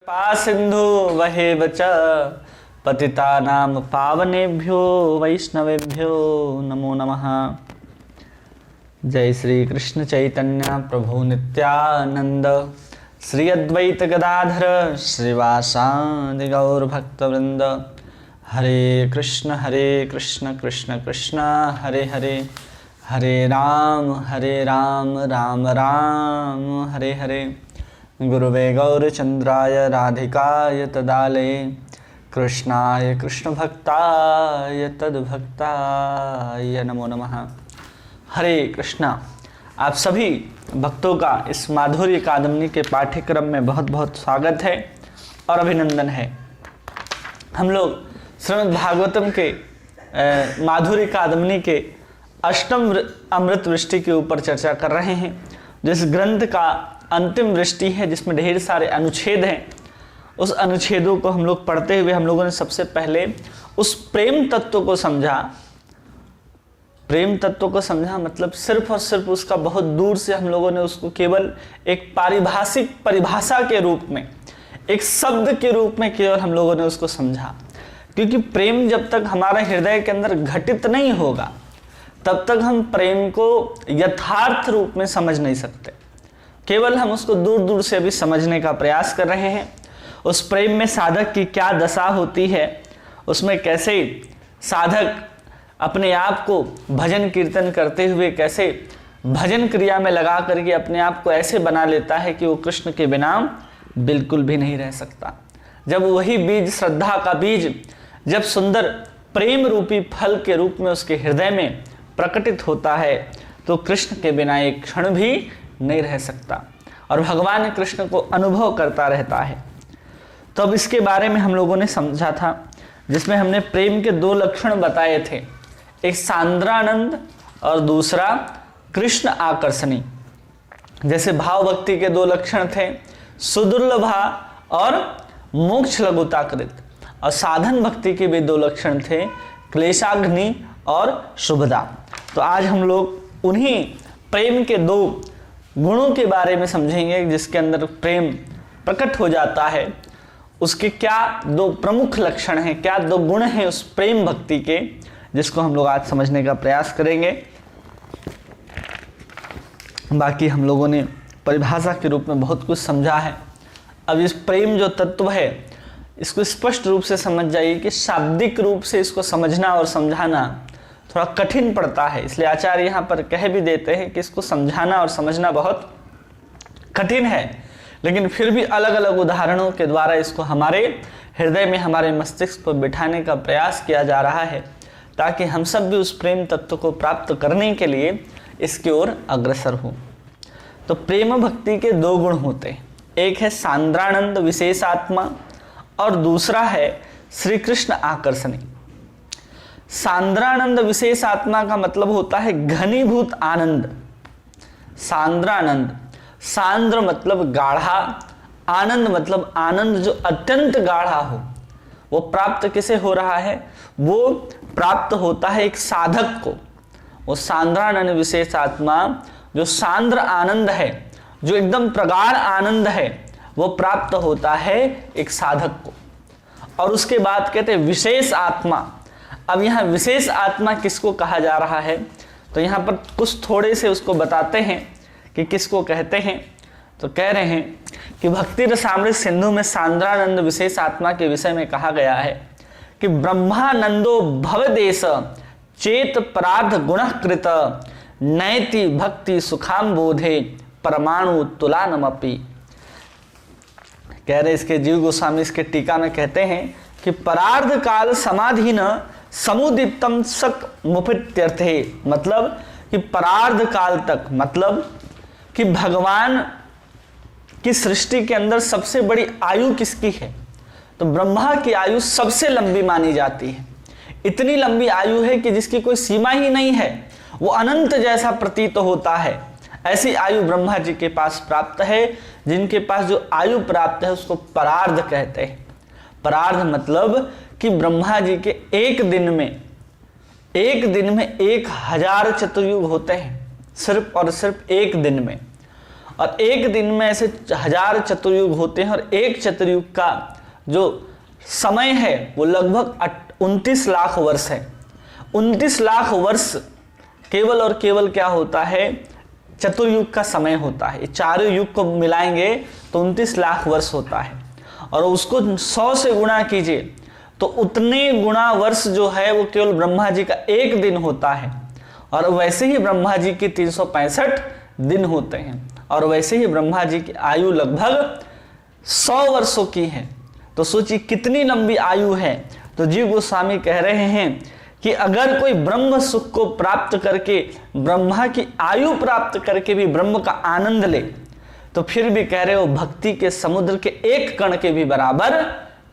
कृपा सिंधु वहेव च पतितानां पावनेभ्यो वैष्णवेभ्यो नमो नमः। जय श्री कृष्ण चैतन्य प्रभु नित्यानंद श्री अद्वैत गदाधर श्रीवासादि गौर भक्तवृंद। हरे कृष्ण कृष्ण कृष्ण हरे हरे, हरे राम राम राम हरे हरे। गुरुवे गौरचंद्राय राधिकाय तदालये कृष्णाय कृष्ण भक्ताय तद्भक्ताय नमो नमः। हरे कृष्णा। आप सभी भक्तों का इस माधुर्य कादम्बनी के पाठ्यक्रम में बहुत बहुत स्वागत है और अभिनंदन है। हम लोग श्रीमद् भागवतम के माधुर्य कादम्बनी के अष्टम अमृत वृष्टि के ऊपर चर्चा कर रहे हैं, जिस ग्रंथ का अंतिम वृष्टि है, जिसमें ढेर सारे अनुच्छेद हैं। उस अनुच्छेदों को हम लोग पढ़ते हुए हम लोगों ने सबसे पहले उस प्रेम तत्व को समझा। प्रेम तत्व को समझा मतलब सिर्फ और सिर्फ उसका बहुत दूर से हम लोगों ने उसको केवल एक पारिभाषिक परिभाषा के रूप में, एक शब्द के रूप में केवल हम लोगों ने उसको समझा। क्योंकि प्रेम जब तक हमारे हृदय के अंदर घटित नहीं होगा तब तक हम प्रेम को यथार्थ रूप में समझ नहीं सकते। केवल हम उसको दूर दूर से अभी समझने का प्रयास कर रहे हैं। उस प्रेम में साधक की क्या दशा होती है, उसमें कैसे साधक अपने आप को भजन कीर्तन करते हुए कैसे भजन क्रिया में लगा करके अपने आप को ऐसे बना लेता है कि वो कृष्ण के बिना बिल्कुल भी नहीं रह सकता। जब वही बीज, श्रद्धा का बीज, जब सुंदर प्रेम रूपी फल के रूप में उसके हृदय में प्रकटित होता है तो कृष्ण के बिना एक क्षण भी नहीं रह सकता और भगवान कृष्ण को अनुभव करता रहता है। तो अब इसके बारे में हम लोगों ने समझा था, जिसमें हमने प्रेम के दो लक्षण बताए थे, एक सांद्रानंद और दूसरा कृष्ण आकर्षणी। जैसे भाव भक्ति के दो लक्षण थे, सुदुर्लभा और मोक्ष लघुताकृत, और साधन भक्ति के भी दो लक्षण थे, क्लेशाग्नि और शुभदा। तो आज हम लोग उन्हीं प्रेम के दो गुणों के बारे में समझेंगे, जिसके अंदर प्रेम प्रकट हो जाता है। उसके क्या दो प्रमुख लक्षण हैं, क्या दो गुण हैं उस प्रेम भक्ति के, जिसको हम लोग आज समझने का प्रयास करेंगे। बाकी हम लोगों ने परिभाषा के रूप में बहुत कुछ समझा है। अब इस प्रेम जो तत्व है इसको स्पष्ट रूप से समझ जाइए कि शाब्दिक रूप से इसको समझना और समझाना थोड़ा कठिन पड़ता है। इसलिए आचार्य यहाँ पर कह भी देते हैं कि इसको समझाना और समझना बहुत कठिन है, लेकिन फिर भी अलग अलग उदाहरणों के द्वारा इसको हमारे हृदय में, हमारे मस्तिष्क पर बिठाने का प्रयास किया जा रहा है, ताकि हम सब भी उस प्रेम तत्व को प्राप्त करने के लिए इसकी ओर अग्रसर हों। तो प्रेम भक्ति के दो गुण होते हैं, एक है सांद्रानंद विशेषात्मा और दूसरा है श्री कृष्ण आकर्षणी। सांद्रानंद विशेष आत्मा का मतलब होता है घनीभूत आनंद। सांद्रानंद, सांद्र मतलब गाढ़ा, आनंद मतलब आनंद जो अत्यंत गाढ़ा हो। वो प्राप्त किसे हो रहा है? वो प्राप्त होता है एक साधक को। वो सांद्रानंद विशेष आत्मा जो सांद्र आनंद है, जो एकदम प्रगाढ़ आनंद है, वो प्राप्त होता है एक साधक को। और उसके बाद कहते हैं विशेष आत्मा। अब यहाँ विशेष आत्मा किसको कहा जा रहा है, तो यहाँ पर कुछ थोड़े से उसको बताते हैं कि किसको कहते हैं। तो कह रहे हैं कि भक्ति रसामृत सिंधु में सांद्रानंद विशेष आत्मा के विषय में कहा गया है कि ब्रह्मानंदो भवदेश चेत परार्ध गुणः कृत नैति भक्ति सुखाम बोधे परमाणु तुलानमपि। कह रहे इसके जीव गोस्वामी इसके टीका में कहते हैं कि परार्ध काल समाधीन समुदितम सक मुफित्यर्थे, मतलब कि परार्ध काल तक, मतलब कि भगवान की सृष्टि के अंदर सबसे बड़ी आयु किसकी है, तो ब्रह्मा की आयु सबसे लंबी मानी जाती है। इतनी लंबी आयु है कि जिसकी कोई सीमा ही नहीं है, वो अनंत जैसा प्रतीत होता है। ऐसी आयु ब्रह्मा जी के पास प्राप्त है। जिनके पास जो आयु प्राप्त है उसको परार्ध कहते हैं। परार्ध मतलब कि ब्रह्मा जी के एक दिन में 1000 चतुर्युग होते हैं, सिर्फ और सिर्फ एक दिन में। और एक दिन में ऐसे 1000 चतुर्युग होते हैं, और एक चतुर्युग का जो समय है वो लगभग 29 लाख वर्ष है। 29 लाख वर्ष केवल और केवल क्या होता है, चतुर्युग का समय होता है। चारों युग को मिलाएंगे तो 29 लाख वर्ष होता है, और उसको 100 से गुणा कीजिए तो उतने गुणा वर्ष जो है वो केवल ब्रह्मा जी का एक दिन होता है। और वैसे ही ब्रह्मा जी के 365 दिन होते हैं, और वैसे ही ब्रह्मा जी की आयु लगभग 100 वर्षों की है। तो सोचिए कितनी लंबी आयु है। तो जीव गोस्वामी कह रहे हैं कि अगर कोई ब्रह्म सुख को प्राप्त करके, ब्रह्मा की आयु प्राप्त करके भी ब्रह्म का आनंद ले, तो फिर भी कह रहे हो भक्ति के समुद्र के एक कण के भी बराबर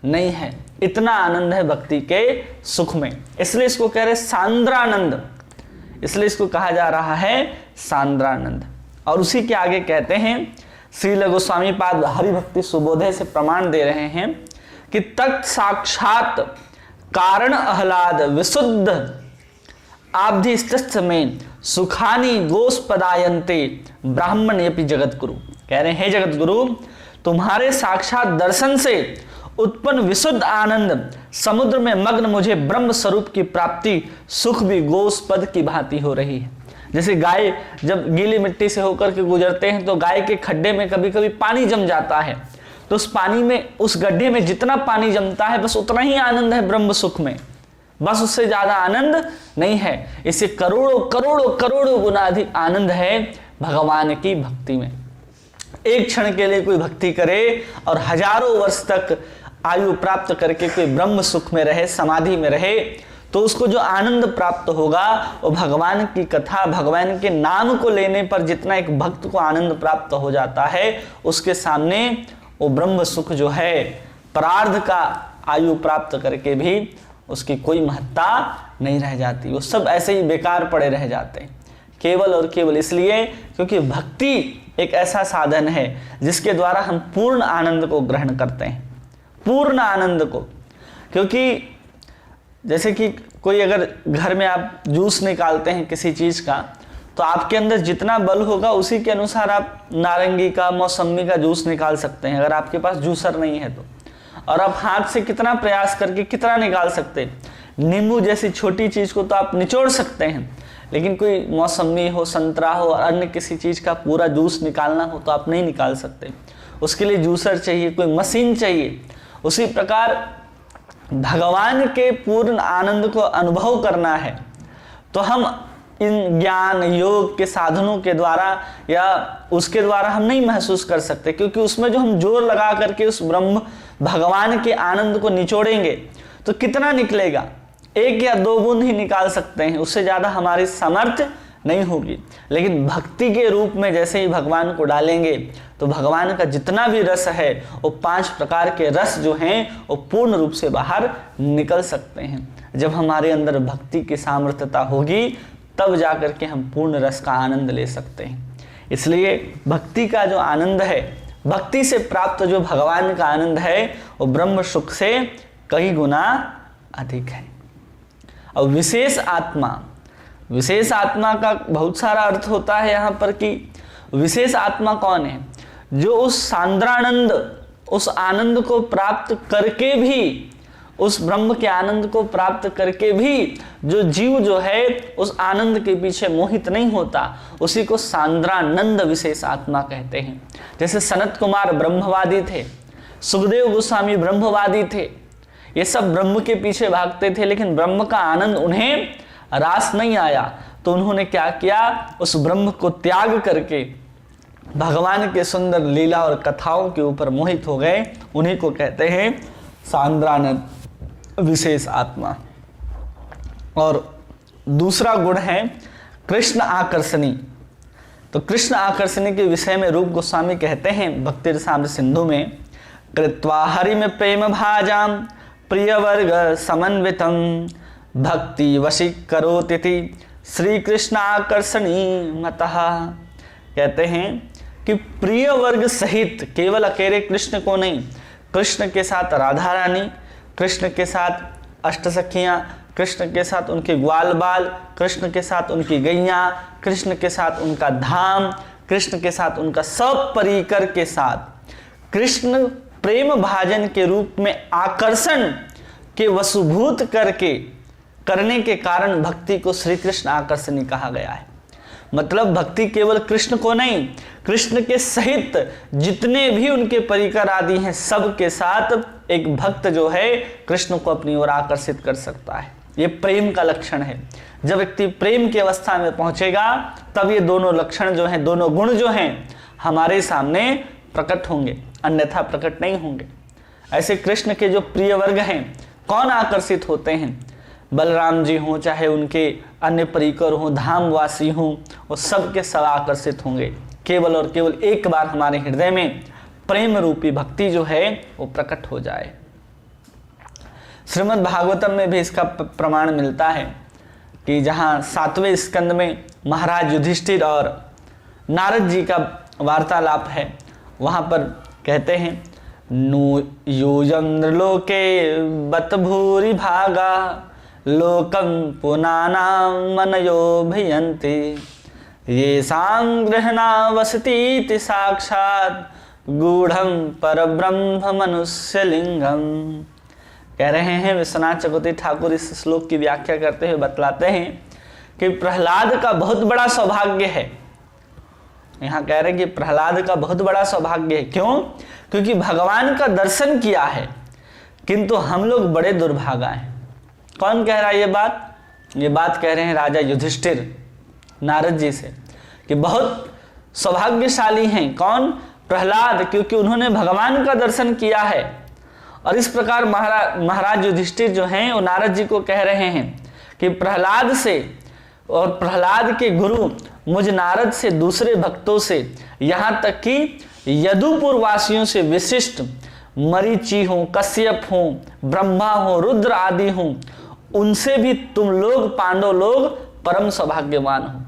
नहीं है। इतना आनंद है भक्ति के सुख में, इसलिए इसको कह रहे सांद्रानंद, इसलिए इसको कहा जा रहा है सांद्रानंद। और उसी के आगे कहते हैं श्रील गोस्वामी पाद हरि भक्ति सुबोधय से प्रमाण दे रहे हैं कि तत् साक्षात कारण आह्लाद विशुद्ध आब्धिस्त में सुखानी गोस्पदायन्ते ब्राह्मण्यपि जगत गुरु। कह रहे हैं जगत गुरु, तुम्हारे साक्षात दर्शन से उत्पन्न विशुद्ध आनंद समुद्र में मग्न मुझे ब्रह्म स्वरूप की प्राप्ति सुख भी गोस्पद की भांति हो रही है। जैसे गाय जब गीली मिट्टी से होकर के गुजरते हैं तो गाय के खड्डे में कभी कभी पानी जम जाता है, तो उस पानी में, उस गड्ढे में जितना पानी जमता है बस उतना ही आनंद है ब्रह्म सुख में, बस उससे ज्यादा आनंद नहीं है। इससे करोड़ों करोड़ों करोड़ों गुना अधिक आनंद है भगवान की भक्ति में। एक क्षण के लिए कोई भक्ति करे और हजारों वर्ष तक आयु प्राप्त करके कोई ब्रह्म सुख में रहे, समाधि में रहे, तो उसको जो आनंद प्राप्त होगा वो भगवान की कथा, भगवान के नाम को लेने पर जितना एक भक्त को आनंद प्राप्त हो जाता है, उसके सामने वो ब्रह्म सुख जो है प्रार्ध का आयु प्राप्त करके भी उसकी कोई महत्ता नहीं रह जाती। वो सब ऐसे ही बेकार पड़े रह जाते हैं, केवल और केवल इसलिए क्योंकि भक्ति एक ऐसा साधन है जिसके द्वारा हम पूर्ण आनंद को ग्रहण करते हैं, पूर्ण आनंद को। क्योंकि जैसे कि कोई अगर घर में आप जूस निकालते हैं किसी चीज़ का, तो आपके अंदर जितना बल होगा उसी के अनुसार आप नारंगी का, मौसम्मी का जूस निकाल सकते हैं, अगर आपके पास जूसर नहीं है तो। और आप हाथ से कितना प्रयास करके कितना निकाल सकते हैं। नींबू जैसी छोटी चीज़ को तो आप निचोड़ सकते हैं, लेकिन कोई मौसम्मी हो, संतरा हो और अन्य किसी चीज़ का पूरा जूस निकालना हो तो आप नहीं निकाल सकते, उसके लिए जूसर चाहिए, कोई मशीन चाहिए। उसी प्रकार भगवान के पूर्ण आनंद को अनुभव करना है तो हम इन ज्ञान योग के साधनों के द्वारा या उसके द्वारा हम नहीं महसूस कर सकते, क्योंकि उसमें जो हम जोर लगा करके उस ब्रह्म भगवान के आनंद को निचोड़ेंगे तो कितना निकलेगा, 1 या 2 बूंद ही निकाल सकते हैं, उससे ज़्यादा हमारी सामर्थ्य नहीं होगी। लेकिन भक्ति के रूप में जैसे ही भगवान को डालेंगे तो भगवान का जितना भी रस है वो 5 प्रकार के रस जो हैं वो पूर्ण रूप से बाहर निकल सकते हैं। जब हमारे अंदर भक्ति की सामर्थ्यता होगी तब जाकर के हम पूर्ण रस का आनंद ले सकते हैं। इसलिए भक्ति का जो आनंद है, भक्ति से प्राप्त जो भगवान का आनंद है वो ब्रह्म सुख से कई गुना अधिक है। और विशेष आत्मा, विशेष आत्मा का बहुत सारा अर्थ होता है यहाँ पर कि विशेष आत्मा कौन है, जो उस सांद्रानंद, उस आनंद को प्राप्त करके भी, उस ब्रह्म के आनंद को प्राप्त करके भी जो जीव जो है उस आनंद के पीछे मोहित नहीं होता, उसी को सांद्रानंद विशेष आत्मा कहते हैं। जैसे सनत कुमार ब्रह्मवादी थे, सुखदेव गोस्वामी ब्रह्मवादी थे, ये सब ब्रह्म के पीछे भागते थे, लेकिन ब्रह्म का आनंद उन्हें रास नहीं आया, तो उन्होंने क्या किया, उस ब्रह्म को त्याग करके भगवान के सुंदर लीला और कथाओं के ऊपर मोहित हो गए। उन्हीं को कहते हैं सांद्रानंद विशेष आत्मा। और दूसरा गुण है कृष्ण आकर्षणी। तो कृष्ण आकर्षणी के विषय में रूप गोस्वामी कहते हैं भक्ति रसामृत सिंधु में, कृत्वा हरि में प्रेम भाजाम प्रिय वर्ग समन्वितम भक्ति वशीकरोति श्री कृष्ण आकर्षणी मतः। कहते हैं कि प्रिय वर्ग सहित, केवल अकेले कृष्ण को नहीं, कृष्ण के साथ राधा रानी, कृष्ण के साथ अष्टसखियाँ, कृष्ण के साथ उनके ग्वाल बाल, कृष्ण के साथ उनकी गैयाँ, कृष्ण के साथ उनका धाम, कृष्ण के साथ, उनका सब परिकर के साथ कृष्ण प्रेम भाजन के रूप में आकर्षण के वशुभूत करने के कारण भक्ति को श्री कृष्ण आकर्षणी कहा गया है। मतलब भक्ति केवल कृष्ण को नहीं, कृष्ण के सहित जितने भी उनके परिकर आदि हैं सब के साथ एक भक्त जो है कृष्ण को अपनी ओर आकर्षित कर सकता है। ये प्रेम का लक्षण है। जब व्यक्ति प्रेम की अवस्था में पहुंचेगा तब ये दोनों लक्षण जो हैं, दोनों गुण जो हैं हमारे सामने प्रकट होंगे, अन्यथा प्रकट नहीं होंगे। ऐसे कृष्ण के जो प्रिय वर्ग हैं, कौन आकर्षित होते हैं? बलराम जी हों, चाहे उनके अन्य परिकर हों, धामवासी हों, वो सब के सब आकर्षित होंगे। केवल और केवल एक बार हमारे हृदय में प्रेम रूपी भक्ति जो है वो प्रकट हो जाए। श्रीमद् भागवतम में भी इसका प्रमाण मिलता है कि जहाँ 7वें स्कंद में महाराज युधिष्ठिर और नारद जी का वार्तालाप है, वहाँ पर कहते हैं नु यूयन्द्रलोके बत भूरि भागा लोकं पुनानां मनयो भयन्ति येषां गृह्णावसतीति साक्षात् गूढ़ं परब्रह्म मनुष्यलिंगम। कह रहे हैं विश्वनाथ चक्रवर्ती ठाकुर इस श्लोक की व्याख्या करते हुए बतलाते हैं कि प्रहलाद का बहुत बड़ा सौभाग्य है। यहाँ कह रहे हैं कि प्रहलाद का बहुत बड़ा सौभाग्य है। क्यों? क्योंकि भगवान का दर्शन किया है, किंतु हम लोग बड़े दुर्भागा हैं। कौन कह रहा है ये बात? ये बात कह रहे हैं राजा युधिष्ठिर नारद जी से कि बहुत सौभाग्यशाली हैं। कौन? प्रहलाद, क्योंकि उन्होंने भगवान का दर्शन किया है। और इस प्रकार महाराज युधिष्ठिर जो हैं वो नारद जी को कह रहे हैं कि प्रहलाद से और प्रहलाद के गुरु मुझ नारद से, दूसरे भक्तों से, यहाँ तक कि यदुपुर वासियों से विशिष्ट मरीचि हो, कश्यप हो, ब्रह्मा हो, रुद्र आदि हो, उनसे भी तुम लोग पांडव लोग परम सौभाग्यवान हो,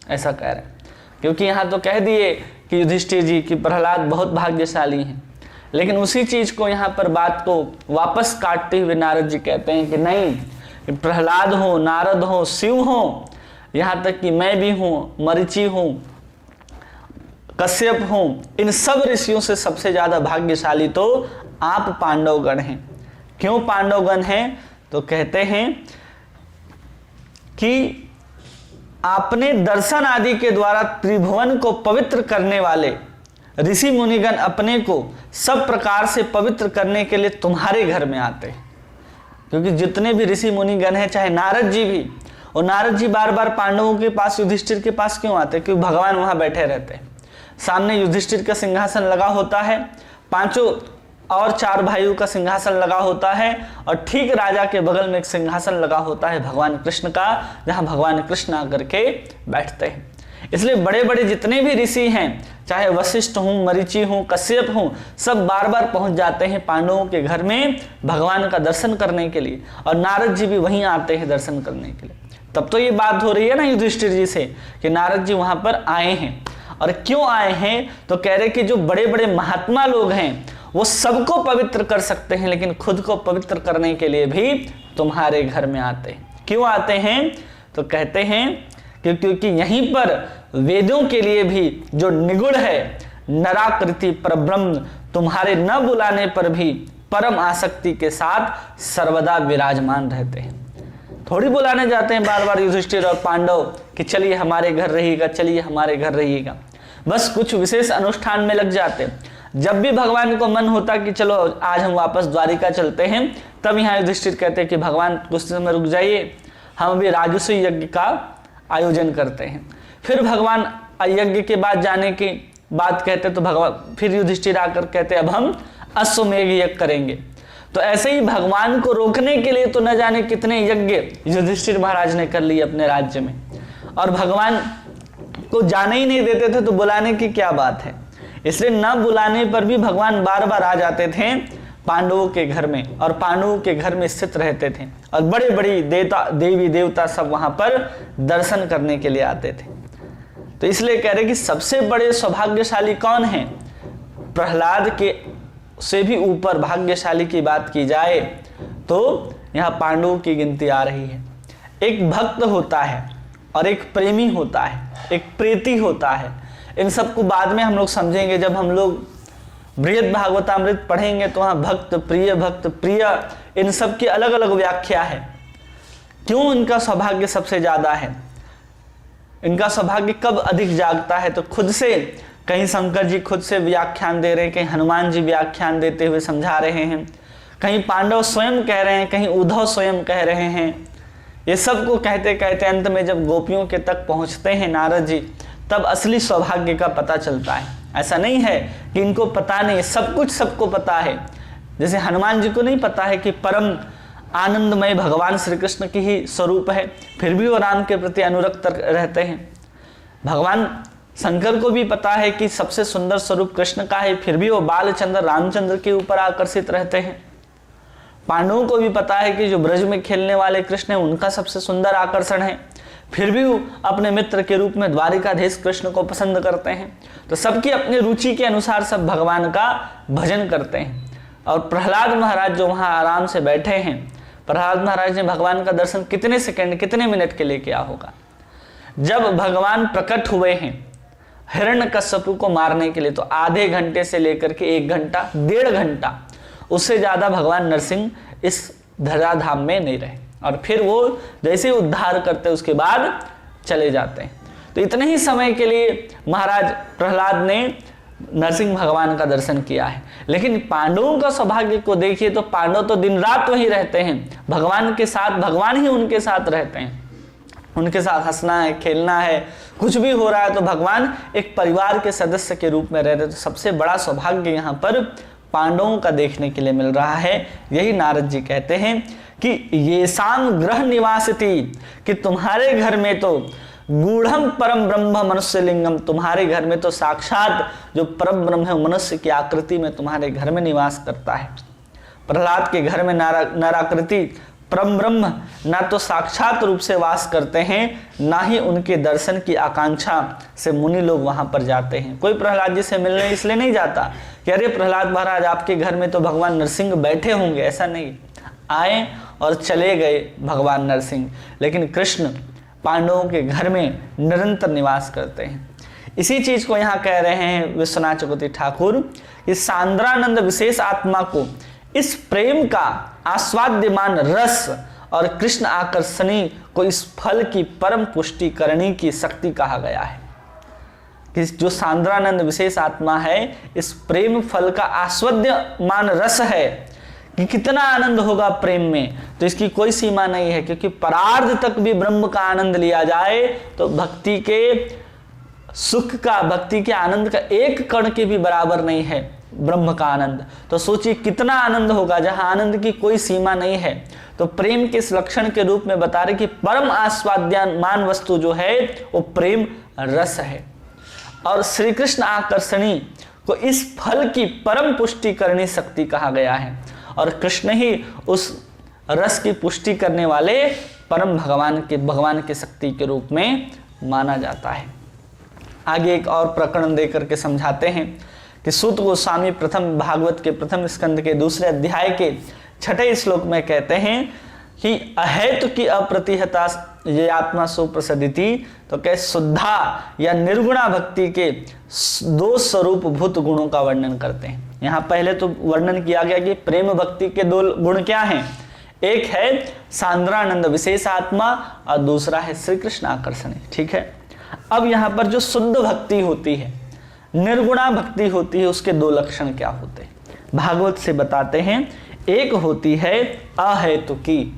ऐसा कह रहे हैं। क्योंकि यहाँ तो कह दिए कि युधिष्ठिर जी की प्रहलाद बहुत भाग्यशाली हैं, लेकिन उसी चीज को यहाँ पर बात को वापस काटते हुए नारद जी कहते हैं कि नहीं, प्रहलाद हो, नारद हो, शिव हो, यहाँ तक कि मैं भी हूँ, मरीचि हूँ, कश्यप हूँ, इन सब ऋषियों से सबसे ज्यादा भाग्यशाली तो आप पांडवगण हैं। क्यों पांडवगण हैं? तो कहते हैं कि आपने दर्शन आदि के द्वारा त्रिभुवन को पवित्र करने वाले ऋषि मुनिगण अपने को सब प्रकार से पवित्र करने के लिए तुम्हारे घर में आते हैं। क्योंकि जितने भी ऋषि मुनिगण हैं, चाहे नारद जी भी, और नारद जी बार बार पांडवों के पास, युधिष्ठिर के पास क्यों आते? क्योंकि भगवान वहां बैठे रहते हैं। सामने युधिष्ठिर का सिंहासन लगा होता है, पांचों और 4 भाइयों का सिंहासन लगा होता है, और ठीक राजा के बगल में एक सिंहासन लगा होता है भगवान कृष्ण का, जहां भगवान कृष्ण आकर के बैठते हैं। इसलिए बड़े बड़े जितने भी ऋषि हैं, चाहे वशिष्ठ हों, मरीचि हों, कश्यप हों, सब बार बार पहुंच जाते हैं पांडवों के घर में भगवान का दर्शन करने के लिए, और नारद जी भी वहीं आते हैं दर्शन करने के लिए। तब तो ये बात हो रही है ना युधिष्ठिर जी से कि नारद जी वहां पर आए हैं। और क्यों आए हैं? तो कह रहे कि जो बड़े बड़े महात्मा लोग हैं वो सबको पवित्र कर सकते हैं, लेकिन खुद को पवित्र करने के लिए भी तुम्हारे घर में आते हैं। क्यों आते हैं? तो कहते हैं क्योंकि यहीं पर वेदों के लिए भी जो निगुण है, नराकृति परब्रह्म तुम्हारे न बुलाने पर भी परम आसक्ति के साथ सर्वदा विराजमान रहते हैं। थोड़ी बुलाने जाते हैं बार बार युधिष्ठिर और पांडव कि चलिए हमारे घर रहिएगा, चलिए हमारे घर रहिएगा। बस कुछ विशेष अनुष्ठान में लग जाते हैं। जब भी भगवान को मन होता कि चलो आज हम वापस द्वारिका चलते हैं, तब यहाँ युधिष्ठिर कहते हैं कि भगवान कुछ समय रुक जाइए, हम अभी राजसूय यज्ञ का आयोजन करते हैं। फिर भगवान यज्ञ के बाद जाने की बात कहते तो भगवान फिर युधिष्ठिर आकर कहते अब हम अश्वमेध यज्ञ करेंगे। तो ऐसे ही भगवान को रोकने के लिए तो न जाने कितने यज्ञ युधिष्ठिर महाराज ने कर लिए अपने राज्य में, और भगवान को जाने ही नहीं देते थे, तो बुलाने की क्या बात है। इसलिए न बुलाने पर भी भगवान बार बार आ जाते थे पांडवों के घर में, और पांडवों के घर में स्थित रहते थे, और बड़े बड़ी देवी देवता सब वहां पर दर्शन करने के लिए आते थे। तो इसलिए कह रहे कि सबसे बड़े सौभाग्यशाली कौन है? प्रहलाद के से भी ऊपर भाग्यशाली की बात की जाए तो यहाँ पांडवों की गिनती आ रही है। एक भक्त होता है और एक प्रेमी होता है, एक प्रीति होता है। इन सब को बाद में हम लोग समझेंगे। जब हम लोग बृहद भागवतामृत पढ़ेंगे तो वहाँ भक्त प्रिय इन सब की अलग अलग व्याख्या है। क्यों इनका सौभाग्य सबसे ज़्यादा है, इनका सौभाग्य कब अधिक जागता है, तो खुद से कहीं शंकर जी खुद से व्याख्यान दे रहे हैं, कहीं हनुमान जी व्याख्यान देते हुए समझा रहे हैं, कहीं पांडव स्वयं कह रहे हैं, कहीं उद्धव स्वयं कह रहे हैं। ये सब को कहते कहते अंत में जब गोपियों के तक पहुंचते हैं नारद जी, तब असली सौभाग्य का पता चलता है। ऐसा नहीं है कि इनको पता नहीं, सब कुछ सबको पता है। जैसे हनुमान जी को नहीं पता है कि परम आनंदमय भगवान श्री कृष्ण की ही स्वरूप है, फिर भी वो राम के प्रति अनुरक्त रहते हैं। भगवान शंकर को भी पता है कि सबसे सुंदर स्वरूप कृष्ण का है, फिर भी वो बालचंद्र रामचंद्र के ऊपर आकर्षित रहते हैं। पांडवों को भी पता है कि जो ब्रज में खेलने वाले कृष्ण है उनका सबसे सुंदर आकर्षण है, फिर भी वो अपने मित्र के रूप में द्वारिकाधीश कृष्ण को पसंद करते हैं। तो सबकी अपनी रुचि के अनुसार सब भगवान का भजन करते हैं। और प्रहलाद महाराज जो वहाँ आराम से बैठे हैं, प्रहलाद महाराज ने भगवान का दर्शन कितने सेकंड कितने मिनट के लिए किया होगा। जब भगवान प्रकट हुए हैं हिरण्यकश्यप को मारने के लिए, तो आधे घंटे से लेकर के 1 घंटा 1.5 घंटा, उससे ज्यादा भगवान नरसिंह इस धराधाम में नहीं रहे। और फिर वो जैसे उद्धार करते उसके बाद चले जाते हैं। तो इतने ही समय के लिए महाराज प्रहलाद ने नरसिंह भगवान का दर्शन किया है। लेकिन पांडवों का सौभाग्य को देखिए तो पांडव तो दिन रात वहीं रहते हैं भगवान के साथ, भगवान ही उनके साथ रहते हैं। उनके साथ हंसना है, खेलना है, कुछ भी हो रहा है तो भगवान एक परिवार के सदस्य के रूप में रहते। तो सबसे बड़ा सौभाग्य यहाँ पर पांडवों का देखने के लिए मिल रहा है। यही नारद जी कहते हैं कि ये शाम ग्रह निवासिती, कि तुम्हारे घर में तो गूढ़म परम ब्रह्म मनुष्य लिंगम, तुम्हारे घर में तो साक्षात जो परम ब्रह्म है मनुष्य की आकृति में तुम्हारे घर में निवास करता है। प्रहलाद के घर में नराकृति परम ब्रह्म ना तो साक्षात रूप से वास करते हैं, ना ही उनके दर्शन की आकांक्षा से मुनि लोग वहां पर जाते हैं। कोई प्रहलाद जी से मिलने इसलिए नहीं जाता कि अरे प्रहलाद महाराज आपके घर में तो भगवान नरसिंह बैठे होंगे, ऐसा नहीं। आए और चले गए भगवान नरसिंह, लेकिन कृष्ण पांडवों के घर में निरंतर निवास करते हैं। इसी चीज को यहाँ कह रहे हैं विश्वनाथ चक्रवर्ती ठाकुर कि सांद्रानंद विशेष आत्मा को इस प्रेम का आस्वाद्यमान रस और कृष्ण आकर्षणी को इस फल की परम पुष्टि करने की शक्ति कहा गया है। कि जो सांद्रानंद विशेष आत्मा है, इस प्रेम फल का आस्वाद्यमान रस है कि कितना आनंद होगा प्रेम में, तो इसकी कोई सीमा नहीं है। क्योंकि परार्ध तक भी ब्रह्म का आनंद लिया जाए तो भक्ति के सुख का, भक्ति के आनंद का एक कण के भी बराबर नहीं है ब्रह्म का आनंद। तो सोचिए कितना आनंद होगा जहां आनंद की कोई सीमा नहीं है। तो प्रेम के इस लक्षण के रूप में बता रहे कि परम आस्वाद्यमान वस्तु जो है वो प्रेम रस है। और श्री कृष्ण आकर्षणी को इस फल की परम पुष्टि करने शक्ति कहा गया है। और कृष्ण ही उस रस की पुष्टि करने वाले परम भगवान के शक्ति के रूप में माना जाता है। आगे एक और प्रकरण देकर के समझाते हैं कि सूत गोस्वामी प्रथम भागवत के प्रथम स्कंद के 2 अध्याय के 6 श्लोक में कहते हैं कि अहेतु की अप्रतिहता ये आत्मा सुप्रसिद्धि, तो कह शुद्धा या निर्गुणा भक्ति के 2 स्वरूप भूत गुणों का वर्णन करते हैं। यहाँ पहले तो वर्णन किया गया कि प्रेम भक्ति के 2 गुण क्या हैं, एक है सांद्रानंद विशेष आत्मा और दूसरा है श्री कृष्ण आकर्षणी। ठीक है, अब यहाँ पर जो शुद्ध भक्ति होती है, निर्गुणा भक्ति होती है, उसके 2 लक्षण क्या होते हैं भागवत से बताते हैं। एक होती है अहेतु की,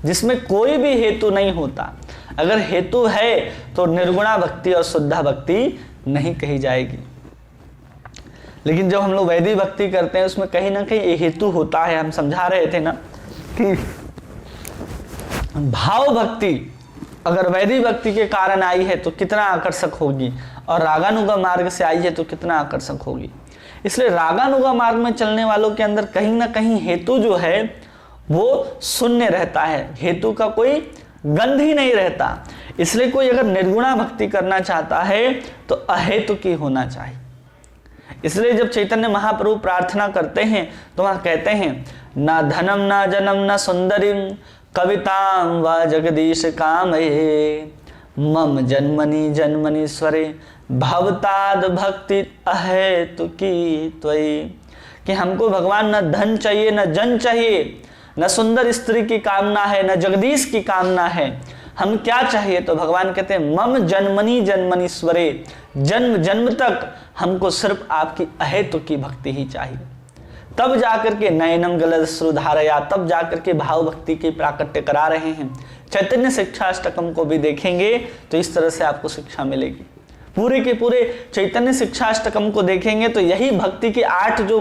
जिसमें कोई भी हेतु नहीं होता। अगर हेतु है तो निर्गुणा भक्ति और शुद्धा भक्ति नहीं कही जाएगी। लेकिन जब हम लोग वैदिक भक्ति करते हैं उसमें कहीं ना कहीं हेतु होता है। हम समझा रहे थे ना कि भाव भक्ति अगर वैदिक भक्ति के कारण आई है तो कितना आकर्षक होगी, और रागानुगा मार्ग से आई है तो कितना आकर्षक होगी। इसलिए रागानुगा मार्ग में चलने वालों के अंदर कहीं ना कहीं हेतु जो है वो शून्य रहता है, हेतु का कोई गंध ही नहीं रहता। इसलिए कोई अगर निर्गुणा भक्ति करना चाहता है तो अहेतु की होना चाहिए। इसलिए जब चैतन्य महाप्रभु प्रार्थना करते हैं तो वहां कहते हैं ना धनम ना जनम ना सुंदरीम कविताम व जगदीश कामये मम जन्मनि जन्मनीश्वरे भवताद भक्ति अहेतुकी त्वयि, कि हमको भगवान न धन चाहिए, न जन चाहिए, न सुंदर स्त्री की कामना है, न जगदीश की कामना है। हम क्या चाहिए? तो भगवान कहते हैं मम जन्मनि जन्मनीश्वरे, जन्म जन्म तक हमको सिर्फ आपकी अहेतु की भक्ति ही चाहिए। तब जाकर के नयनम गलश्रुधारया, तब जाकर के भाव भक्ति की प्राकट्य करा रहे हैं। चैतन्य शिक्षाष्टकम को भी देखेंगे तो इस तरह से आपको शिक्षा मिलेगी। पूरे के पूरे चैतन्य शिक्षाष्टकम को देखेंगे तो यही भक्ति के 8 जो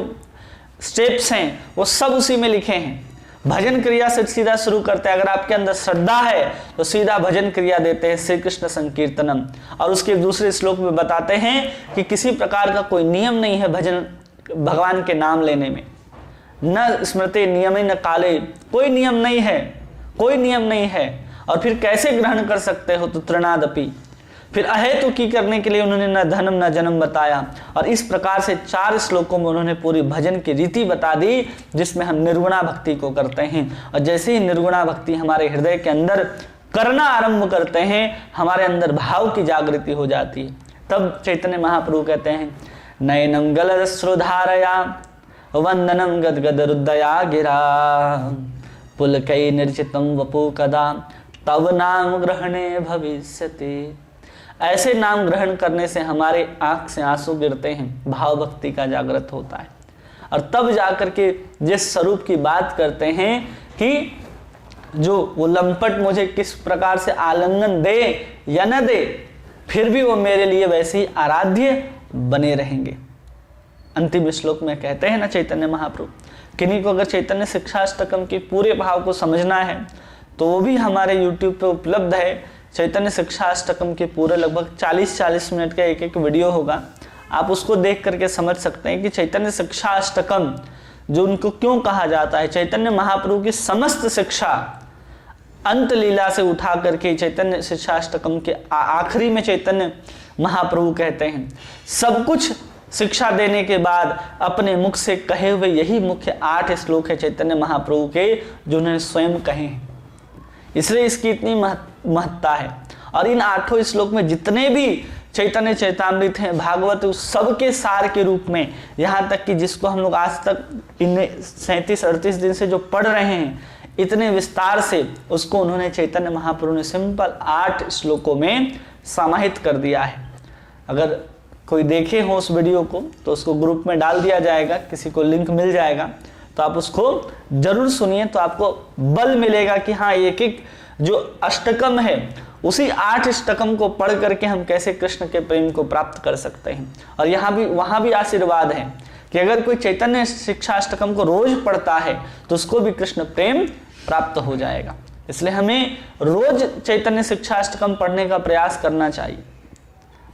स्टेप्स हैं वो सब उसी में लिखे हैं। भजन क्रिया से सीधा शुरू करते हैं। अगर आपके अंदर श्रद्धा है तो सीधा भजन क्रिया देते हैं, श्री कृष्ण संकीर्तनम। और उसके दूसरे श्लोक में बताते हैं कि किसी प्रकार का कोई नियम नहीं है भजन भगवान के नाम लेने में, न स्मृति नियम न काले, कोई नियम नहीं है, कोई नियम नहीं है। और फिर कैसे ग्रहण कर सकते हो? तो तृणादपि। फिर अहेतु की करने के लिए उन्होंने न धनम न जन्म बताया। और इस प्रकार से 4 श्लोकों में उन्होंने पूरी भजन की रीति बता दी, जिसमें हम निर्गुणा भक्ति को करते हैं। और जैसे ही निर्गुणा भक्ति हमारे हृदय के अंदर करना आरंभ करते हैं, हमारे अंदर भाव की जागृति हो जाती है। तब चैतन्य महाप्रभु कहते हैं नयनम गलश्रुधारया वंदनम गदगद हृदया गिरा पुलकै निर्जितम वपु कदा तव नाम ग्रहणे भविष्यति। ऐसे नाम ग्रहण करने से हमारे आंख से आंसू गिरते हैं, भाव भक्ति का जागृत होता है। और तब जाकर के जिस स्वरूप की बात करते हैं कि जो वो लंपट मुझे किस प्रकार से आलिंगन दे या न दे, फिर भी वो मेरे लिए वैसे ही आराध्य बने रहेंगे। अंतिम श्लोक में कहते हैं ना चैतन्य महाप्रभु, किन्हीं को अगर चैतन्य शिक्षाष्टकम के पूरे भाव को समझना है तो वो भी हमारे YouTube पे उपलब्ध है। चैतन्य शिक्षाष्टकम के पूरे लगभग 40-40 मिनट का एक वीडियो होगा, आप उसको देख करके समझ सकते हैं कि चैतन्य शिक्षाष्टकम जो उनको क्यों कहा जाता है। चैतन्य महाप्रभु की समस्त शिक्षा अंत लीला से उठा करके चैतन्य शिक्षाष्टकम के आखिरी में चैतन्य महाप्रभु कहते हैं, सब कुछ शिक्षा देने के बाद अपने मुख से कहे हुए यही मुख्य 8 श्लोक है चैतन्य महाप्रभु के, जो उन्होंने स्वयं कहे हैं। इसलिए इसकी इतनी महत्ता है। और इन 8 श्लोक में जितने भी चैतन्य चैतामृत हैं, भागवत, उस सबके सार के रूप में, यहाँ तक कि जिसको हम लोग आज तक इन 37-38 दिन से जो पढ़ रहे हैं, इतने विस्तार से उसको उन्होंने चैतन्य महाप्रभु ने सिंपल 8 श्लोकों में समाहित कर दिया है। अगर कोई देखे हो उस वीडियो को तो उसको ग्रुप में डाल दिया जाएगा, किसी को लिंक मिल जाएगा, तो आप उसको जरूर सुनिए, तो आपको बल मिलेगा कि हाँ, एक एक जो अष्टकम है उसी 8 अष्टकम को पढ़ करके हम कैसे कृष्ण के प्रेम को प्राप्त कर सकते हैं। और यहाँ भी वहाँ भी आशीर्वाद है कि अगर कोई चैतन्य शिक्षाष्टकम को रोज पढ़ता है तो उसको भी कृष्ण प्रेम प्राप्त हो जाएगा। इसलिए हमें रोज चैतन्य शिक्षाष्टकम पढ़ने का प्रयास करना चाहिए,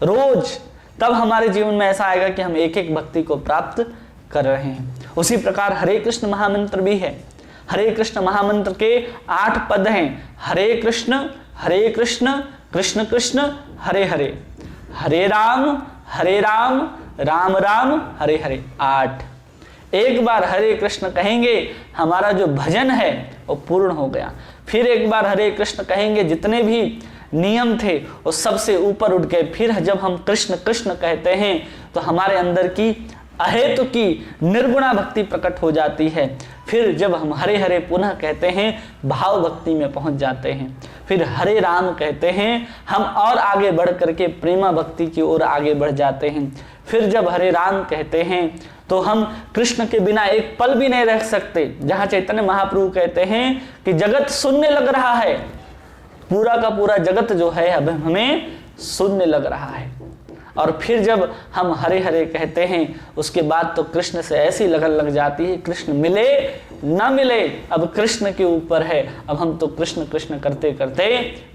रोज। तब हमारे जीवन में ऐसा आएगा कि हम एक एक भक्ति को प्राप्त कर रहे हैं। उसी प्रकार हरे कृष्ण महामंत्र भी है। हरे कृष्ण महामंत्र के 8 पद हैं। हरे कृष्ण कृष्ण कृष्ण हरे हरे, हरे राम राम राम हरे हरे। 8 एक बार हरे कृष्ण कहेंगे, हमारा जो भजन है वो पूर्ण हो गया। फिर एक बार हरे कृष्ण कहेंगे, जितने भी नियम थे वो सबसे ऊपर उठ गए। फिर जब हम कृष्ण कृष्ण कहते हैं तो हमारे अंदर की अहेतु की निर्गुणा भक्ति प्रकट हो जाती है। फिर जब हम हरे हरे पुनः कहते हैं, भाव भक्ति में पहुंच जाते हैं। फिर हरे राम कहते हैं, हम और आगे बढ़ करके प्रेमा भक्ति की ओर आगे बढ़ जाते हैं। फिर जब हरे राम कहते हैं तो हम कृष्ण के बिना एक पल भी नहीं रह सकते। जहाँ चैतन्य महाप्रभु कहते हैं कि जगत शून्य लग रहा है, पूरा का पूरा जगत जो है अब हमें शून्य लग रहा है। और फिर जब हम हरे हरे कहते हैं उसके बाद तो कृष्ण से ऐसी लगन लग जाती है, कृष्ण मिले ना मिले अब कृष्ण के ऊपर है। अब हम तो कृष्ण कृष्ण करते करते